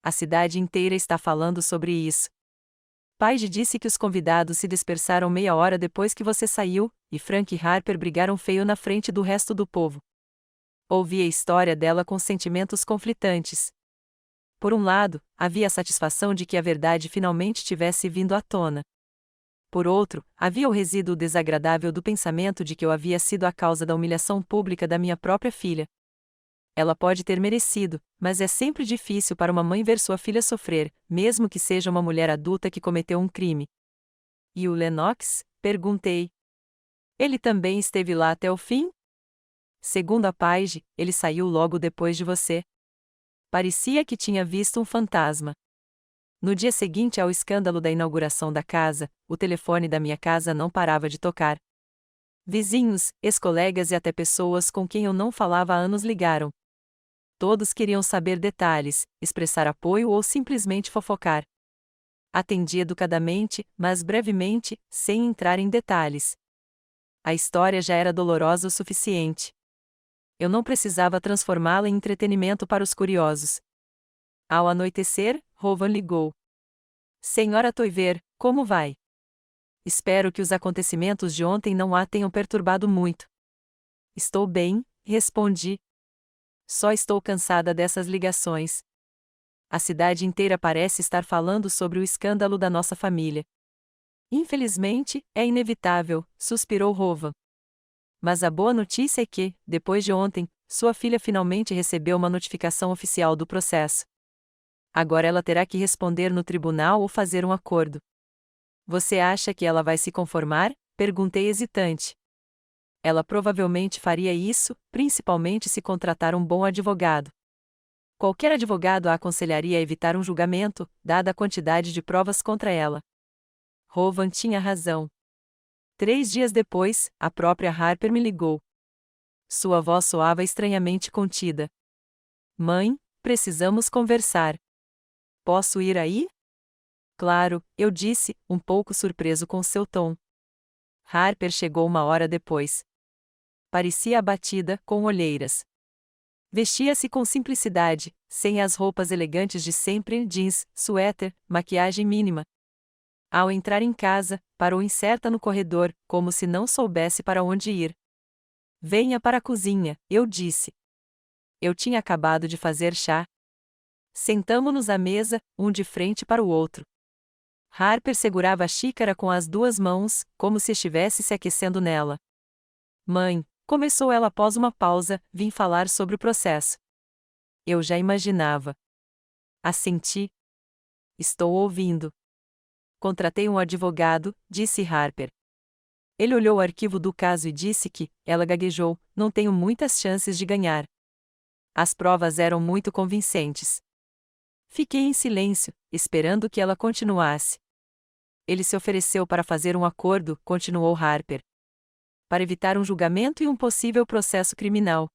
A cidade inteira está falando sobre isso. Paige disse que os convidados se dispersaram meia hora depois que você saiu, e Frank e Harper brigaram feio na frente do resto do povo. Ouvi a história dela com sentimentos conflitantes. Por um lado, havia a satisfação de que a verdade finalmente tivesse vindo à tona. Por outro, havia o resíduo desagradável do pensamento de que eu havia sido a causa da humilhação pública da minha própria filha. Ela pode ter merecido, mas é sempre difícil para uma mãe ver sua filha sofrer, mesmo que seja uma mulher adulta que cometeu um crime. E o Lennox? Perguntei. Ele também esteve lá até o fim? Segundo a Paige, ele saiu logo depois de você. Parecia que tinha visto um fantasma. No dia seguinte ao escândalo da inauguração da casa, o telefone da minha casa não parava de tocar. Vizinhos, ex-colegas e até pessoas com quem eu não falava há anos ligaram. Todos queriam saber detalhes, expressar apoio ou simplesmente fofocar. Atendi educadamente, mas brevemente, sem entrar em detalhes. A história já era dolorosa o suficiente. Eu não precisava transformá-la em entretenimento para os curiosos. Ao anoitecer, Rovan ligou. Senhora Toiver, como vai? Espero que os acontecimentos de ontem não a tenham perturbado muito. Estou bem, respondi. Só estou cansada dessas ligações. A cidade inteira parece estar falando sobre o escândalo da nossa família. Infelizmente, é inevitável, suspirou Rovan. Mas a boa notícia é que, depois de ontem, sua filha finalmente recebeu uma notificação oficial do processo. Agora ela terá que responder no tribunal ou fazer um acordo. Você acha que ela vai se conformar? Perguntei hesitante. Ela provavelmente faria isso, principalmente se contratar um bom advogado. Qualquer advogado a aconselharia a evitar um julgamento, dada a quantidade de provas contra ela. Rovan tinha razão. 3 dias depois, a própria Harper me ligou. Sua voz soava estranhamente contida. Mãe, precisamos conversar. Posso ir aí? Claro, eu disse, um pouco surpreso com seu tom. Harper chegou 1 hora depois. Parecia abatida, com olheiras. Vestia-se com simplicidade, sem as roupas elegantes de sempre, jeans, suéter, maquiagem mínima. Ao entrar em casa, parou incerta no corredor, como se não soubesse para onde ir. Venha para a cozinha, eu disse. Eu tinha acabado de fazer chá. Sentamo-nos à mesa, um de frente para o outro. Harper segurava a xícara com as 2 mãos, como se estivesse se aquecendo nela. Mãe, começou ela após uma pausa, vim falar sobre o processo. Eu já imaginava. Assenti. Estou ouvindo. Contratei um advogado, disse Harper. Ele olhou o arquivo do caso e disse que, ela gaguejou, não tenho muitas chances de ganhar. As provas eram muito convincentes. Fiquei em silêncio, esperando que ela continuasse. Ele se ofereceu para fazer um acordo, continuou Harper. Para evitar um julgamento e um possível processo criminal.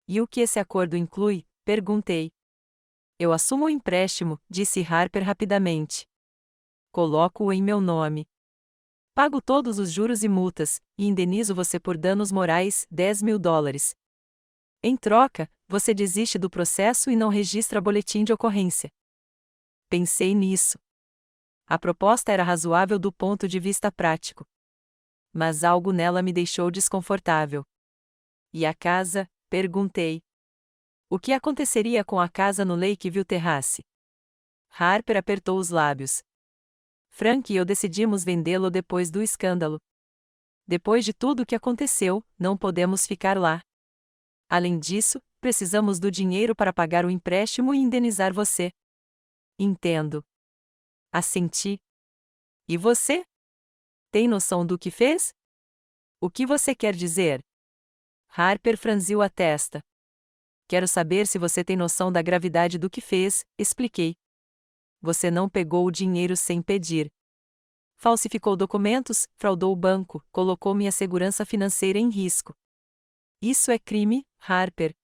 E o que esse acordo inclui? Perguntei. Eu assumo o empréstimo, disse Harper rapidamente. Coloco-o em meu nome. Pago todos os juros e multas, e indenizo você por danos morais, $10.000. Em troca, você desiste do processo e não registra boletim de ocorrência. Pensei nisso. A proposta era razoável do ponto de vista prático. Mas algo nela me deixou desconfortável. E a casa? Perguntei. O que aconteceria com a casa no Lakeview Terrace? Harper apertou os lábios. Frank e eu decidimos vendê-lo depois do escândalo. Depois de tudo o que aconteceu, não podemos ficar lá. Além disso, precisamos do dinheiro para pagar o empréstimo e indenizar você. Entendo. Assenti. E você? Tem noção do que fez? O que você quer dizer? Harper franziu a testa. Quero saber se você tem noção da gravidade do que fez, expliquei. Você não pegou o dinheiro sem pedir. Falsificou documentos, fraudou o banco, colocou minha segurança financeira em risco. Isso é crime, Harper.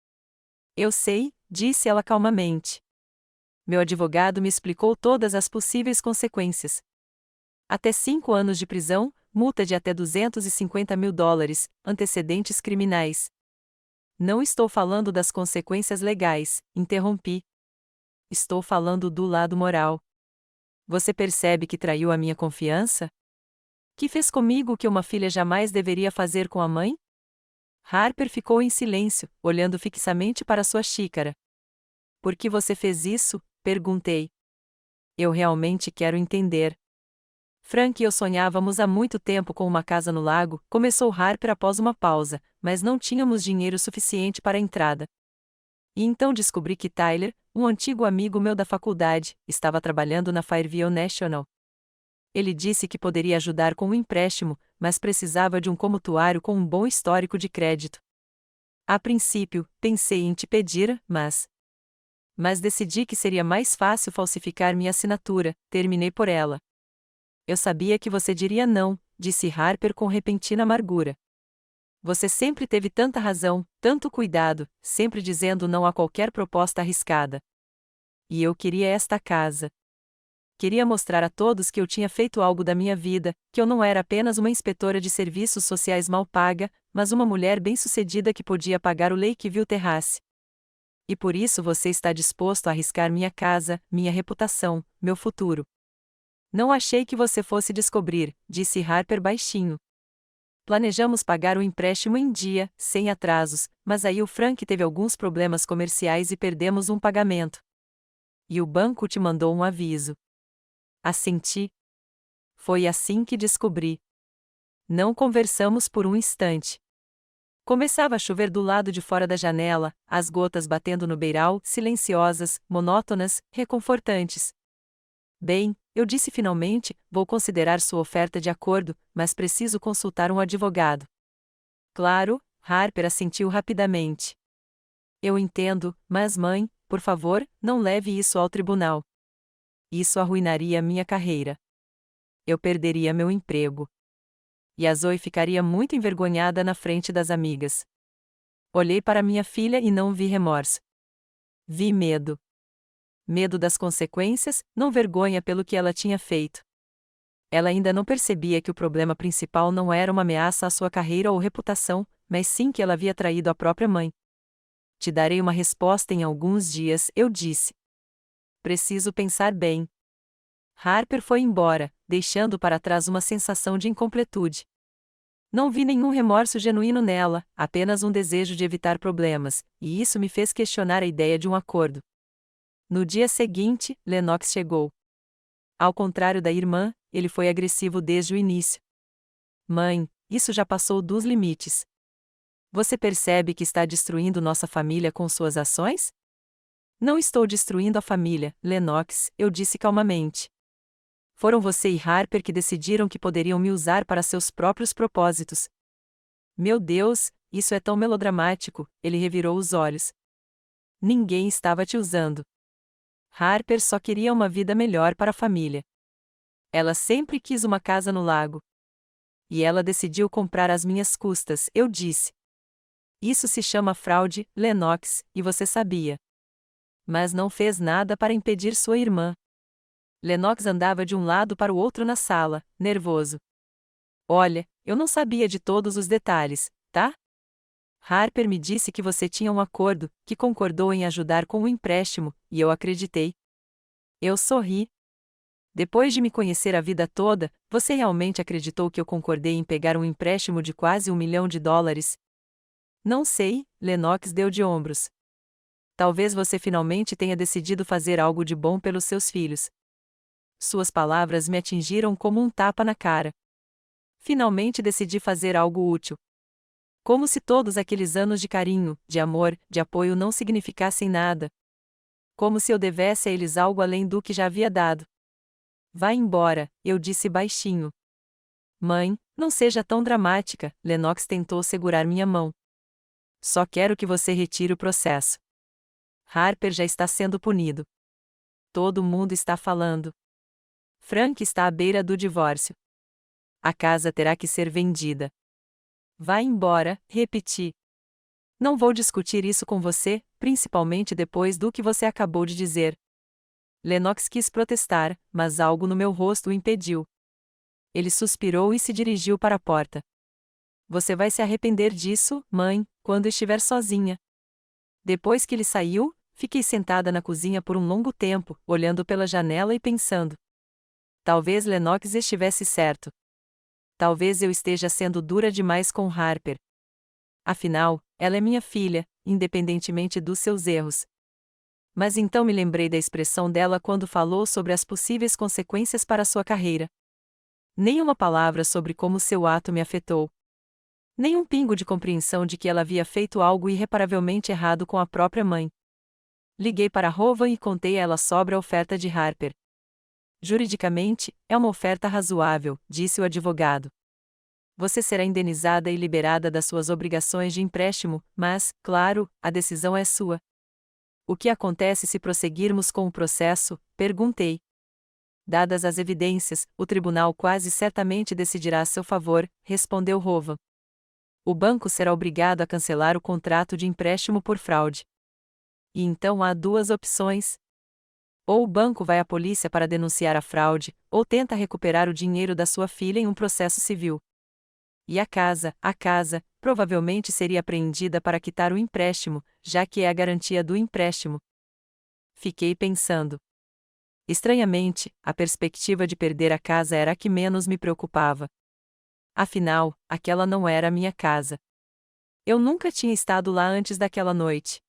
Eu sei, disse ela calmamente. Meu advogado me explicou todas as possíveis consequências. Até 5 anos de prisão, multa de até $250.000, antecedentes criminais. Não estou falando das consequências legais, interrompi. Estou falando do lado moral. Você percebe que traiu a minha confiança? Que fez comigo o que uma filha jamais deveria fazer com a mãe? Harper ficou em silêncio, olhando fixamente para sua xícara. Por que você fez isso? Perguntei. Eu realmente quero entender. Frank e eu sonhávamos há muito tempo com uma casa no lago, começou Harper após uma pausa, mas não tínhamos dinheiro suficiente para a entrada. E então descobri que Tyler, um antigo amigo meu da faculdade, estava trabalhando na Fairview National. Ele disse que poderia ajudar com um empréstimo, mas precisava de um comutuário com um bom histórico de crédito. A princípio, pensei em te pedir, mas decidi que seria mais fácil falsificar minha assinatura, terminei por ela. Eu sabia que você diria não, disse Harper com repentina amargura. Você sempre teve tanta razão, tanto cuidado, sempre dizendo não a qualquer proposta arriscada. E eu queria esta casa. Queria mostrar a todos que eu tinha feito algo da minha vida, que eu não era apenas uma inspetora de serviços sociais mal paga, mas uma mulher bem-sucedida que podia pagar o Lakeview Terrace. E por isso você está disposto a arriscar minha casa, minha reputação, meu futuro. Não achei que você fosse descobrir, disse Harper baixinho. Planejamos pagar o empréstimo em dia, sem atrasos, mas aí o Frank teve alguns problemas comerciais e perdemos um pagamento. E o banco te mandou um aviso. Assenti. Foi assim que descobri. Não conversamos por um instante. Começava a chover do lado de fora da janela, as gotas batendo no beiral, silenciosas, monótonas, reconfortantes. Bem, eu disse finalmente, vou considerar sua oferta de acordo, mas preciso consultar um advogado. Claro, Harper assentiu rapidamente. Eu entendo, mas mãe, por favor, não leve isso ao tribunal. Isso arruinaria minha carreira. Eu perderia meu emprego. E a Zoe ficaria muito envergonhada na frente das amigas. Olhei para minha filha e não vi remorso. Vi medo. Medo das consequências, não vergonha pelo que ela tinha feito. Ela ainda não percebia que o problema principal não era uma ameaça à sua carreira ou reputação, mas sim que ela havia traído a própria mãe. Te darei uma resposta em alguns dias, eu disse. Preciso pensar bem. Harper foi embora, deixando para trás uma sensação de incompletude. Não vi nenhum remorso genuíno nela, apenas um desejo de evitar problemas, e isso me fez questionar a ideia de um acordo. No dia seguinte, Lennox chegou. Ao contrário da irmã, ele foi agressivo desde o início. Mãe, isso já passou dos limites. Você percebe que está destruindo nossa família com suas ações? Não estou destruindo a família, Lennox, eu disse calmamente. Foram você e Harper que decidiram que poderiam me usar para seus próprios propósitos. Meu Deus, isso é tão melodramático, ele revirou os olhos. Ninguém estava te usando. Harper só queria uma vida melhor para a família. Ela sempre quis uma casa no lago. E ela decidiu comprar às minhas custas, eu disse. Isso se chama fraude, Lennox, e você sabia. Mas não fez nada para impedir sua irmã. Lennox andava de um lado para o outro na sala, nervoso. Olha, eu não sabia de todos os detalhes, tá? Harper me disse que você tinha um acordo, que concordou em ajudar com o empréstimo, e eu acreditei. Eu sorri. Depois de me conhecer a vida toda, você realmente acreditou que eu concordei em pegar um empréstimo de quase $1 milhão? Não sei, Lennox deu de ombros. Talvez você finalmente tenha decidido fazer algo de bom pelos seus filhos. Suas palavras me atingiram como um tapa na cara. Finalmente decidi fazer algo útil. Como se todos aqueles anos de carinho, de amor, de apoio não significassem nada. Como se eu devesse a eles algo além do que já havia dado. Vá embora, eu disse baixinho. Mãe, não seja tão dramática, Lennox tentou segurar minha mão. Só quero que você retire o processo. Harper já está sendo punido. Todo mundo está falando. Frank está à beira do divórcio. A casa terá que ser vendida. Vá embora, repeti. Não vou discutir isso com você, principalmente depois do que você acabou de dizer. Lennox quis protestar, mas algo no meu rosto o impediu. Ele suspirou e se dirigiu para a porta. Você vai se arrepender disso, mãe, quando estiver sozinha. Depois que ele saiu, fiquei sentada na cozinha por um longo tempo, olhando pela janela e pensando. Talvez Lennox estivesse certo. Talvez eu esteja sendo dura demais com Harper. Afinal, ela é minha filha, independentemente dos seus erros. Mas então me lembrei da expressão dela quando falou sobre as possíveis consequências para sua carreira. Nenhuma palavra sobre como seu ato me afetou. Nem um pingo de compreensão de que ela havia feito algo irreparavelmente errado com a própria mãe. Liguei para Rowan e contei a ela sobre a oferta de Harper. Juridicamente, é uma oferta razoável, disse o advogado. Você será indenizada e liberada das suas obrigações de empréstimo, mas, claro, a decisão é sua. O que acontece se prosseguirmos com o processo? Perguntei. Dadas as evidências, o tribunal quase certamente decidirá a seu favor, respondeu Rowan. O banco será obrigado a cancelar o contrato de empréstimo por fraude. E então há duas opções. Ou o banco vai à polícia para denunciar a fraude, ou tenta recuperar o dinheiro da sua filha em um processo civil. E a casa, provavelmente seria apreendida para quitar o empréstimo, já que é a garantia do empréstimo. Fiquei pensando. Estranhamente, a perspectiva de perder a casa era a que menos me preocupava. Afinal, aquela não era a minha casa. Eu nunca tinha estado lá antes daquela noite.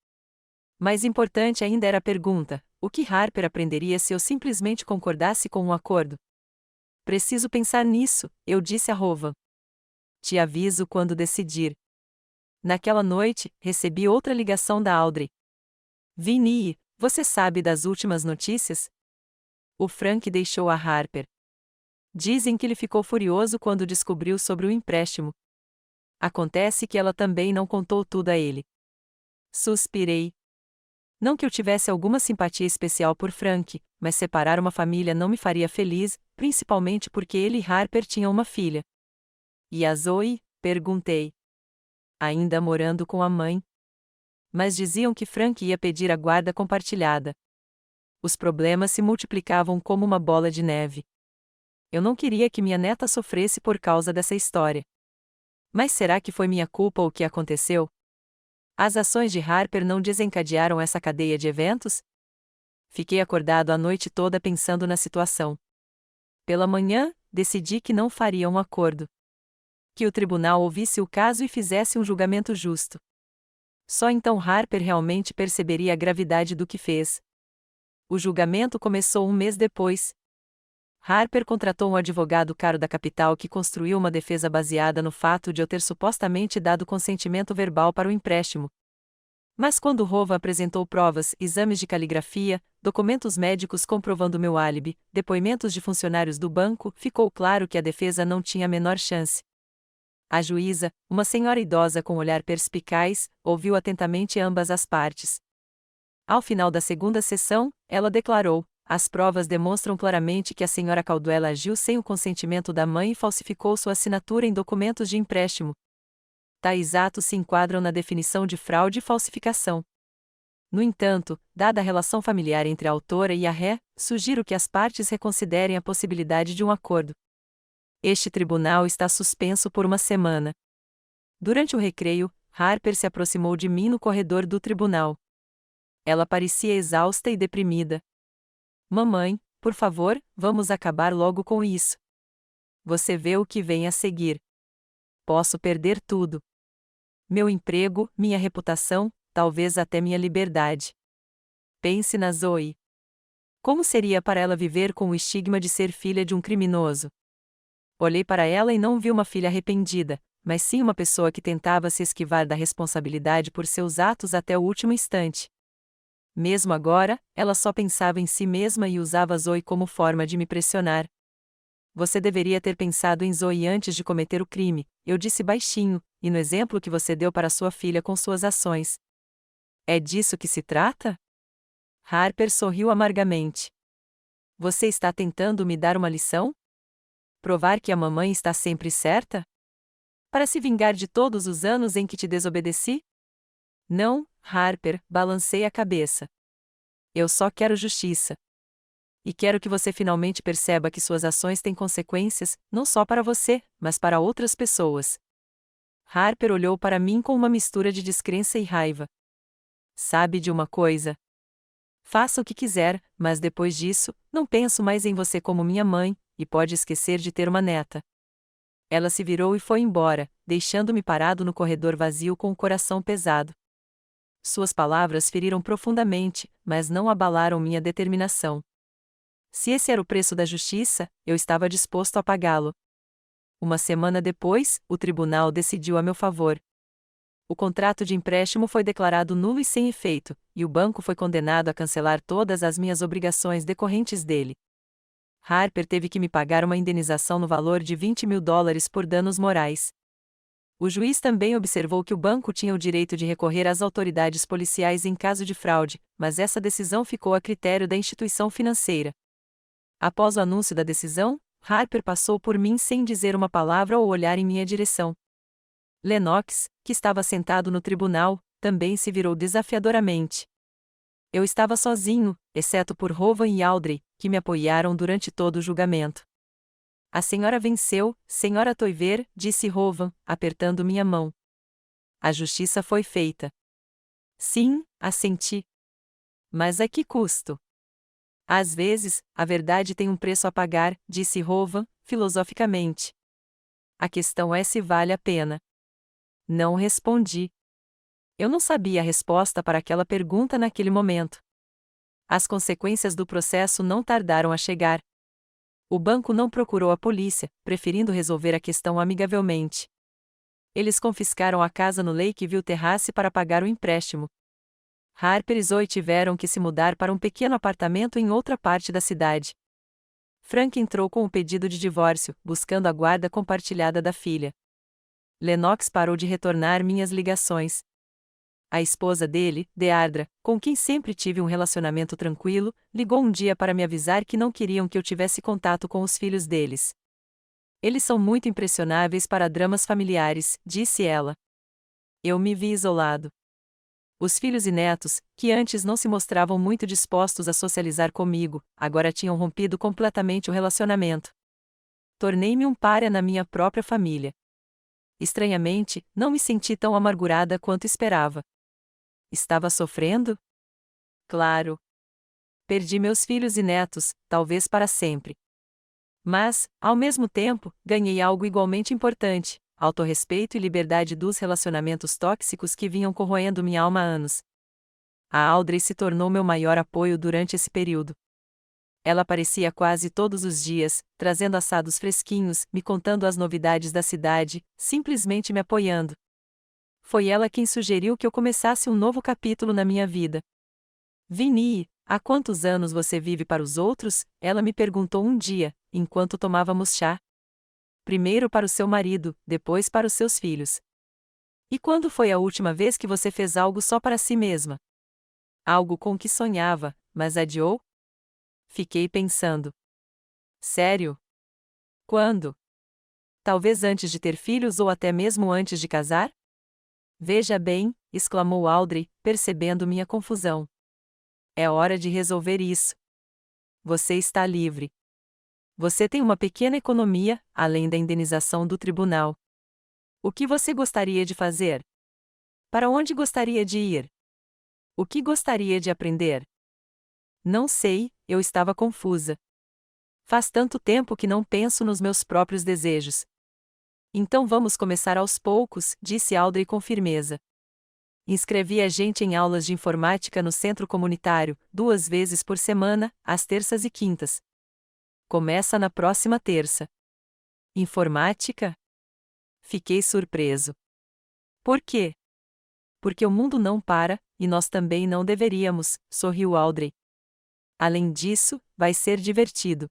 Mais importante ainda era a pergunta: o que Harper aprenderia se eu simplesmente concordasse com um acordo? Preciso pensar nisso, eu disse a Rovan. Te aviso quando decidir. Naquela noite, recebi outra ligação da Audrey. Vinnie, você sabe das últimas notícias? O Frank deixou a Harper. Dizem que ele ficou furioso quando descobriu sobre o empréstimo. Acontece que ela também não contou tudo a ele. Suspirei. Não que eu tivesse alguma simpatia especial por Frank, mas separar uma família não me faria feliz, principalmente porque ele e Harper tinham uma filha. E a Zoe? Perguntei. Ainda morando com a mãe. Mas diziam que Frank ia pedir a guarda compartilhada. Os problemas se multiplicavam como uma bola de neve. Eu não queria que minha neta sofresse por causa dessa história. Mas será que foi minha culpa o que aconteceu? As ações de Harper não desencadearam essa cadeia de eventos? Fiquei acordado a noite toda pensando na situação. Pela manhã, decidi que não faria um acordo. Que o tribunal ouvisse o caso e fizesse um julgamento justo. Só então Harper realmente perceberia a gravidade do que fez. O julgamento começou um mês depois. Harper contratou um advogado caro da capital que construiu uma defesa baseada no fato de eu ter supostamente dado consentimento verbal para o empréstimo. Mas quando Rovan apresentou provas, exames de caligrafia, documentos médicos comprovando meu álibi, depoimentos de funcionários do banco, ficou claro que a defesa não tinha a menor chance. A juíza, uma senhora idosa com olhar perspicaz, ouviu atentamente ambas as partes. Ao final da segunda sessão, ela declarou: as provas demonstram claramente que a senhora Caldwell agiu sem o consentimento da mãe e falsificou sua assinatura em documentos de empréstimo. Tais atos se enquadram na definição de fraude e falsificação. No entanto, dada a relação familiar entre a autora e a ré, sugiro que as partes reconsiderem a possibilidade de um acordo. Este tribunal está suspenso por uma semana. Durante o recreio, Harper se aproximou de mim no corredor do tribunal. Ela parecia exausta e deprimida. Mamãe, por favor, vamos acabar logo com isso. Você vê o que vem a seguir. Posso perder tudo. Meu emprego, minha reputação, talvez até minha liberdade. Pense na Zoe. Como seria para ela viver com o estigma de ser filha de um criminoso? Olhei para ela e não vi uma filha arrependida, mas sim uma pessoa que tentava se esquivar da responsabilidade por seus atos até o último instante. Mesmo agora, ela só pensava em si mesma e usava Zoe como forma de me pressionar. Você deveria ter pensado em Zoe antes de cometer o crime, eu disse baixinho, e no exemplo que você deu para sua filha com suas ações. É disso que se trata? Harper sorriu amargamente. Você está tentando me dar uma lição? Provar que a mamãe está sempre certa? Para se vingar de todos os anos em que te desobedeci? Não, Harper, balancei a cabeça. Eu só quero justiça. E quero que você finalmente perceba que suas ações têm consequências, não só para você, mas para outras pessoas. Harper olhou para mim com uma mistura de descrença e raiva. Sabe de uma coisa? Faça o que quiser, mas depois disso, não penso mais em você como minha mãe, e pode esquecer de ter uma neta. Ela se virou e foi embora, deixando-me parado no corredor vazio com o coração pesado. Suas palavras feriram profundamente, mas não abalaram minha determinação. Se esse era o preço da justiça, eu estava disposto a pagá-lo. Uma semana depois, o tribunal decidiu a meu favor. O contrato de empréstimo foi declarado nulo e sem efeito, e o banco foi condenado a cancelar todas as minhas obrigações decorrentes dele. Harper teve que me pagar uma indenização no valor de $20.000 por danos morais. O juiz também observou que o banco tinha o direito de recorrer às autoridades policiais em caso de fraude, mas essa decisão ficou a critério da instituição financeira. Após o anúncio da decisão, Harper passou por mim sem dizer uma palavra ou olhar em minha direção. Lennox, que estava sentado no tribunal, também se virou desafiadoramente. Eu estava sozinho, exceto por Rovan e Audrey, que me apoiaram durante todo o julgamento. A senhora venceu, senhora Toiver, disse Rovan, apertando minha mão. A justiça foi feita. Sim, assenti. Mas a que custo? Às vezes, a verdade tem um preço a pagar, disse Rovan, filosoficamente. A questão é se vale a pena. Não respondi. Eu não sabia a resposta para aquela pergunta naquele momento. As consequências do processo não tardaram a chegar. O banco não procurou a polícia, preferindo resolver a questão amigavelmente. Eles confiscaram a casa no Lakeview Terrace para pagar o empréstimo. Harper e Zoe tiveram que se mudar para um pequeno apartamento em outra parte da cidade. Frank entrou com o pedido de divórcio, buscando a guarda compartilhada da filha. Lennox parou de retornar minhas ligações. A esposa dele, Deardra, com quem sempre tive um relacionamento tranquilo, ligou um dia para me avisar que não queriam que eu tivesse contato com os filhos deles. Eles são muito impressionáveis para dramas familiares, disse ela. Eu me vi isolado. Os filhos e netos, que antes não se mostravam muito dispostos a socializar comigo, agora tinham rompido completamente o relacionamento. Tornei-me um pária na minha própria família. Estranhamente, não me senti tão amargurada quanto esperava. Estava sofrendo? Claro. Perdi meus filhos e netos, talvez para sempre. Mas, ao mesmo tempo, ganhei algo igualmente importante: autorrespeito e liberdade dos relacionamentos tóxicos que vinham corroendo minha alma há anos. A Audrey se tornou meu maior apoio durante esse período. Ela aparecia quase todos os dias, trazendo assados fresquinhos, me contando as novidades da cidade, simplesmente me apoiando. Foi ela quem sugeriu que eu começasse um novo capítulo na minha vida. Vinnie, há quantos anos você vive para os outros? Ela me perguntou um dia, enquanto tomávamos chá. Primeiro para o seu marido, depois para os seus filhos. E quando foi a última vez que você fez algo só para si mesma? Algo com que sonhava, mas adiou? Fiquei pensando. Sério? Quando? Talvez antes de ter filhos ou até mesmo antes de casar? Veja bem, exclamou Audrey, percebendo minha confusão. É hora de resolver isso. Você está livre. Você tem uma pequena economia, além da indenização do tribunal. O que você gostaria de fazer? Para onde gostaria de ir? O que gostaria de aprender? Não sei, eu estava confusa. Faz tanto tempo que não penso nos meus próprios desejos. Então vamos começar aos poucos, disse Audrey com firmeza. Inscrevi a gente em aulas de informática no centro comunitário, 2 vezes por semana, às terças e quintas. Começa na próxima terça. Informática? Fiquei surpreso. Por quê? Porque o mundo não para, e nós também não deveríamos, sorriu Audrey. Além disso, vai ser divertido.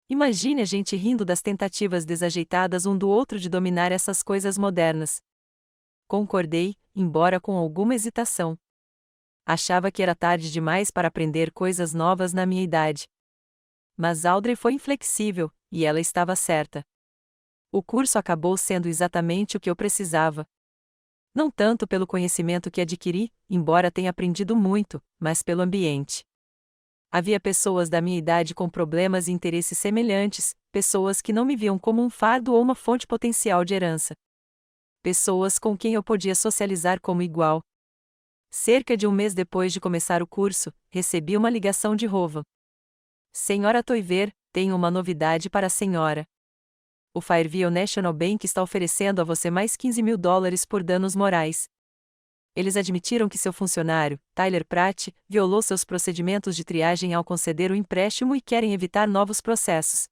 Imagine a gente rindo das tentativas desajeitadas um do outro de dominar essas coisas modernas. Concordei, embora com alguma hesitação. Achava que era tarde demais para aprender coisas novas na minha idade. Mas Audrey foi inflexível, e ela estava certa. O curso acabou sendo exatamente o que eu precisava. Não tanto pelo conhecimento que adquiri, embora tenha aprendido muito, mas pelo ambiente. Havia pessoas da minha idade com problemas e interesses semelhantes, pessoas que não me viam como um fardo ou uma fonte potencial de herança. Pessoas com quem eu podia socializar como igual. Cerca de um mês depois de começar o curso, recebi uma ligação de Rova. Senhora Toiver, tenho uma novidade para a senhora. O Fairview National Bank está oferecendo a você mais $15.000 por danos morais. Eles admitiram que seu funcionário, Tyler Pratt, violou seus procedimentos de triagem ao conceder o empréstimo e querem evitar novos processos.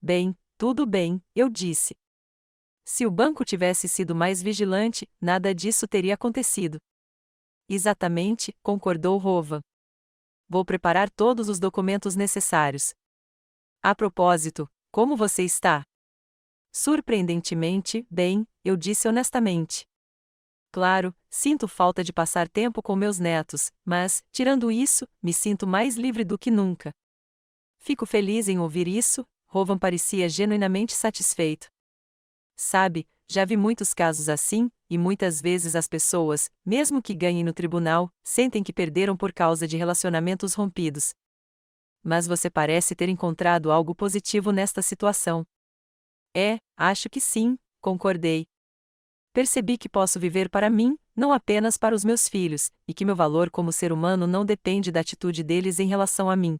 Bem, tudo bem, eu disse. Se o banco tivesse sido mais vigilante, nada disso teria acontecido. Exatamente, concordou Rova. Vou preparar todos os documentos necessários. A propósito, como você está? Surpreendentemente, bem, eu disse honestamente. Claro, sinto falta de passar tempo com meus netos, mas, tirando isso, me sinto mais livre do que nunca. Fico feliz em ouvir isso, Rovan parecia genuinamente satisfeito. Sabe, já vi muitos casos assim, e muitas vezes as pessoas, mesmo que ganhem no tribunal, sentem que perderam por causa de relacionamentos rompidos. Mas você parece ter encontrado algo positivo nesta situação. Acho que sim, concordei. Percebi que posso viver para mim, não apenas para os meus filhos, e que meu valor como ser humano não depende da atitude deles em relação a mim.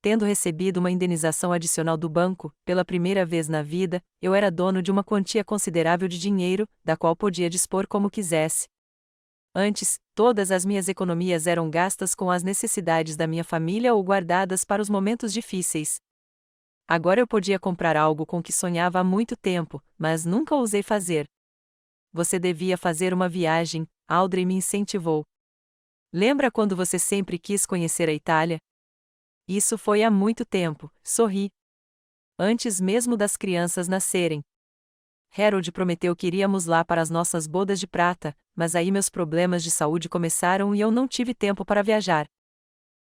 Tendo recebido uma indenização adicional do banco, pela primeira vez na vida, eu era dono de uma quantia considerável de dinheiro, da qual podia dispor como quisesse. Antes, todas as minhas economias eram gastas com as necessidades da minha família ou guardadas para os momentos difíceis. Agora eu podia comprar algo com que sonhava há muito tempo, mas nunca ousei fazer. Você devia fazer uma viagem, Audrey me incentivou. Lembra quando você sempre quis conhecer a Itália? Isso foi há muito tempo, sorri. Antes mesmo das crianças nascerem. Harold prometeu que iríamos lá para as nossas bodas de prata, mas aí meus problemas de saúde começaram e eu não tive tempo para viajar.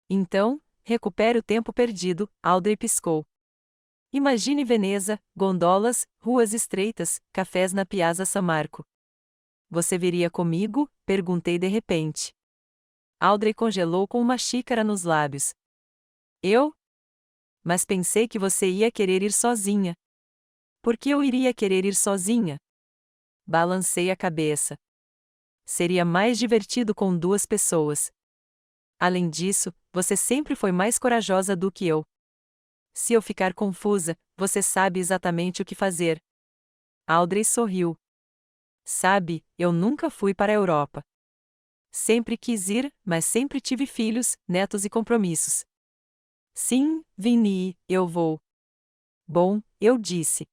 Então, recupere o tempo perdido, Audrey piscou. Imagine Veneza, gondolas, ruas estreitas, cafés na Piazza San Marco. Você viria comigo? Perguntei de repente. Audrey congelou com uma xícara nos lábios. Eu? Mas pensei que você ia querer ir sozinha. Por que eu iria querer ir sozinha? Balancei a cabeça. Seria mais divertido com duas pessoas. Além disso, você sempre foi mais corajosa do que eu. Se eu ficar confusa, você sabe exatamente o que fazer. Audrey sorriu. Sabe, eu nunca fui para a Europa. Sempre quis ir, mas sempre tive filhos, netos e compromissos. Sim, Vinny, eu vou. Bom, eu disse.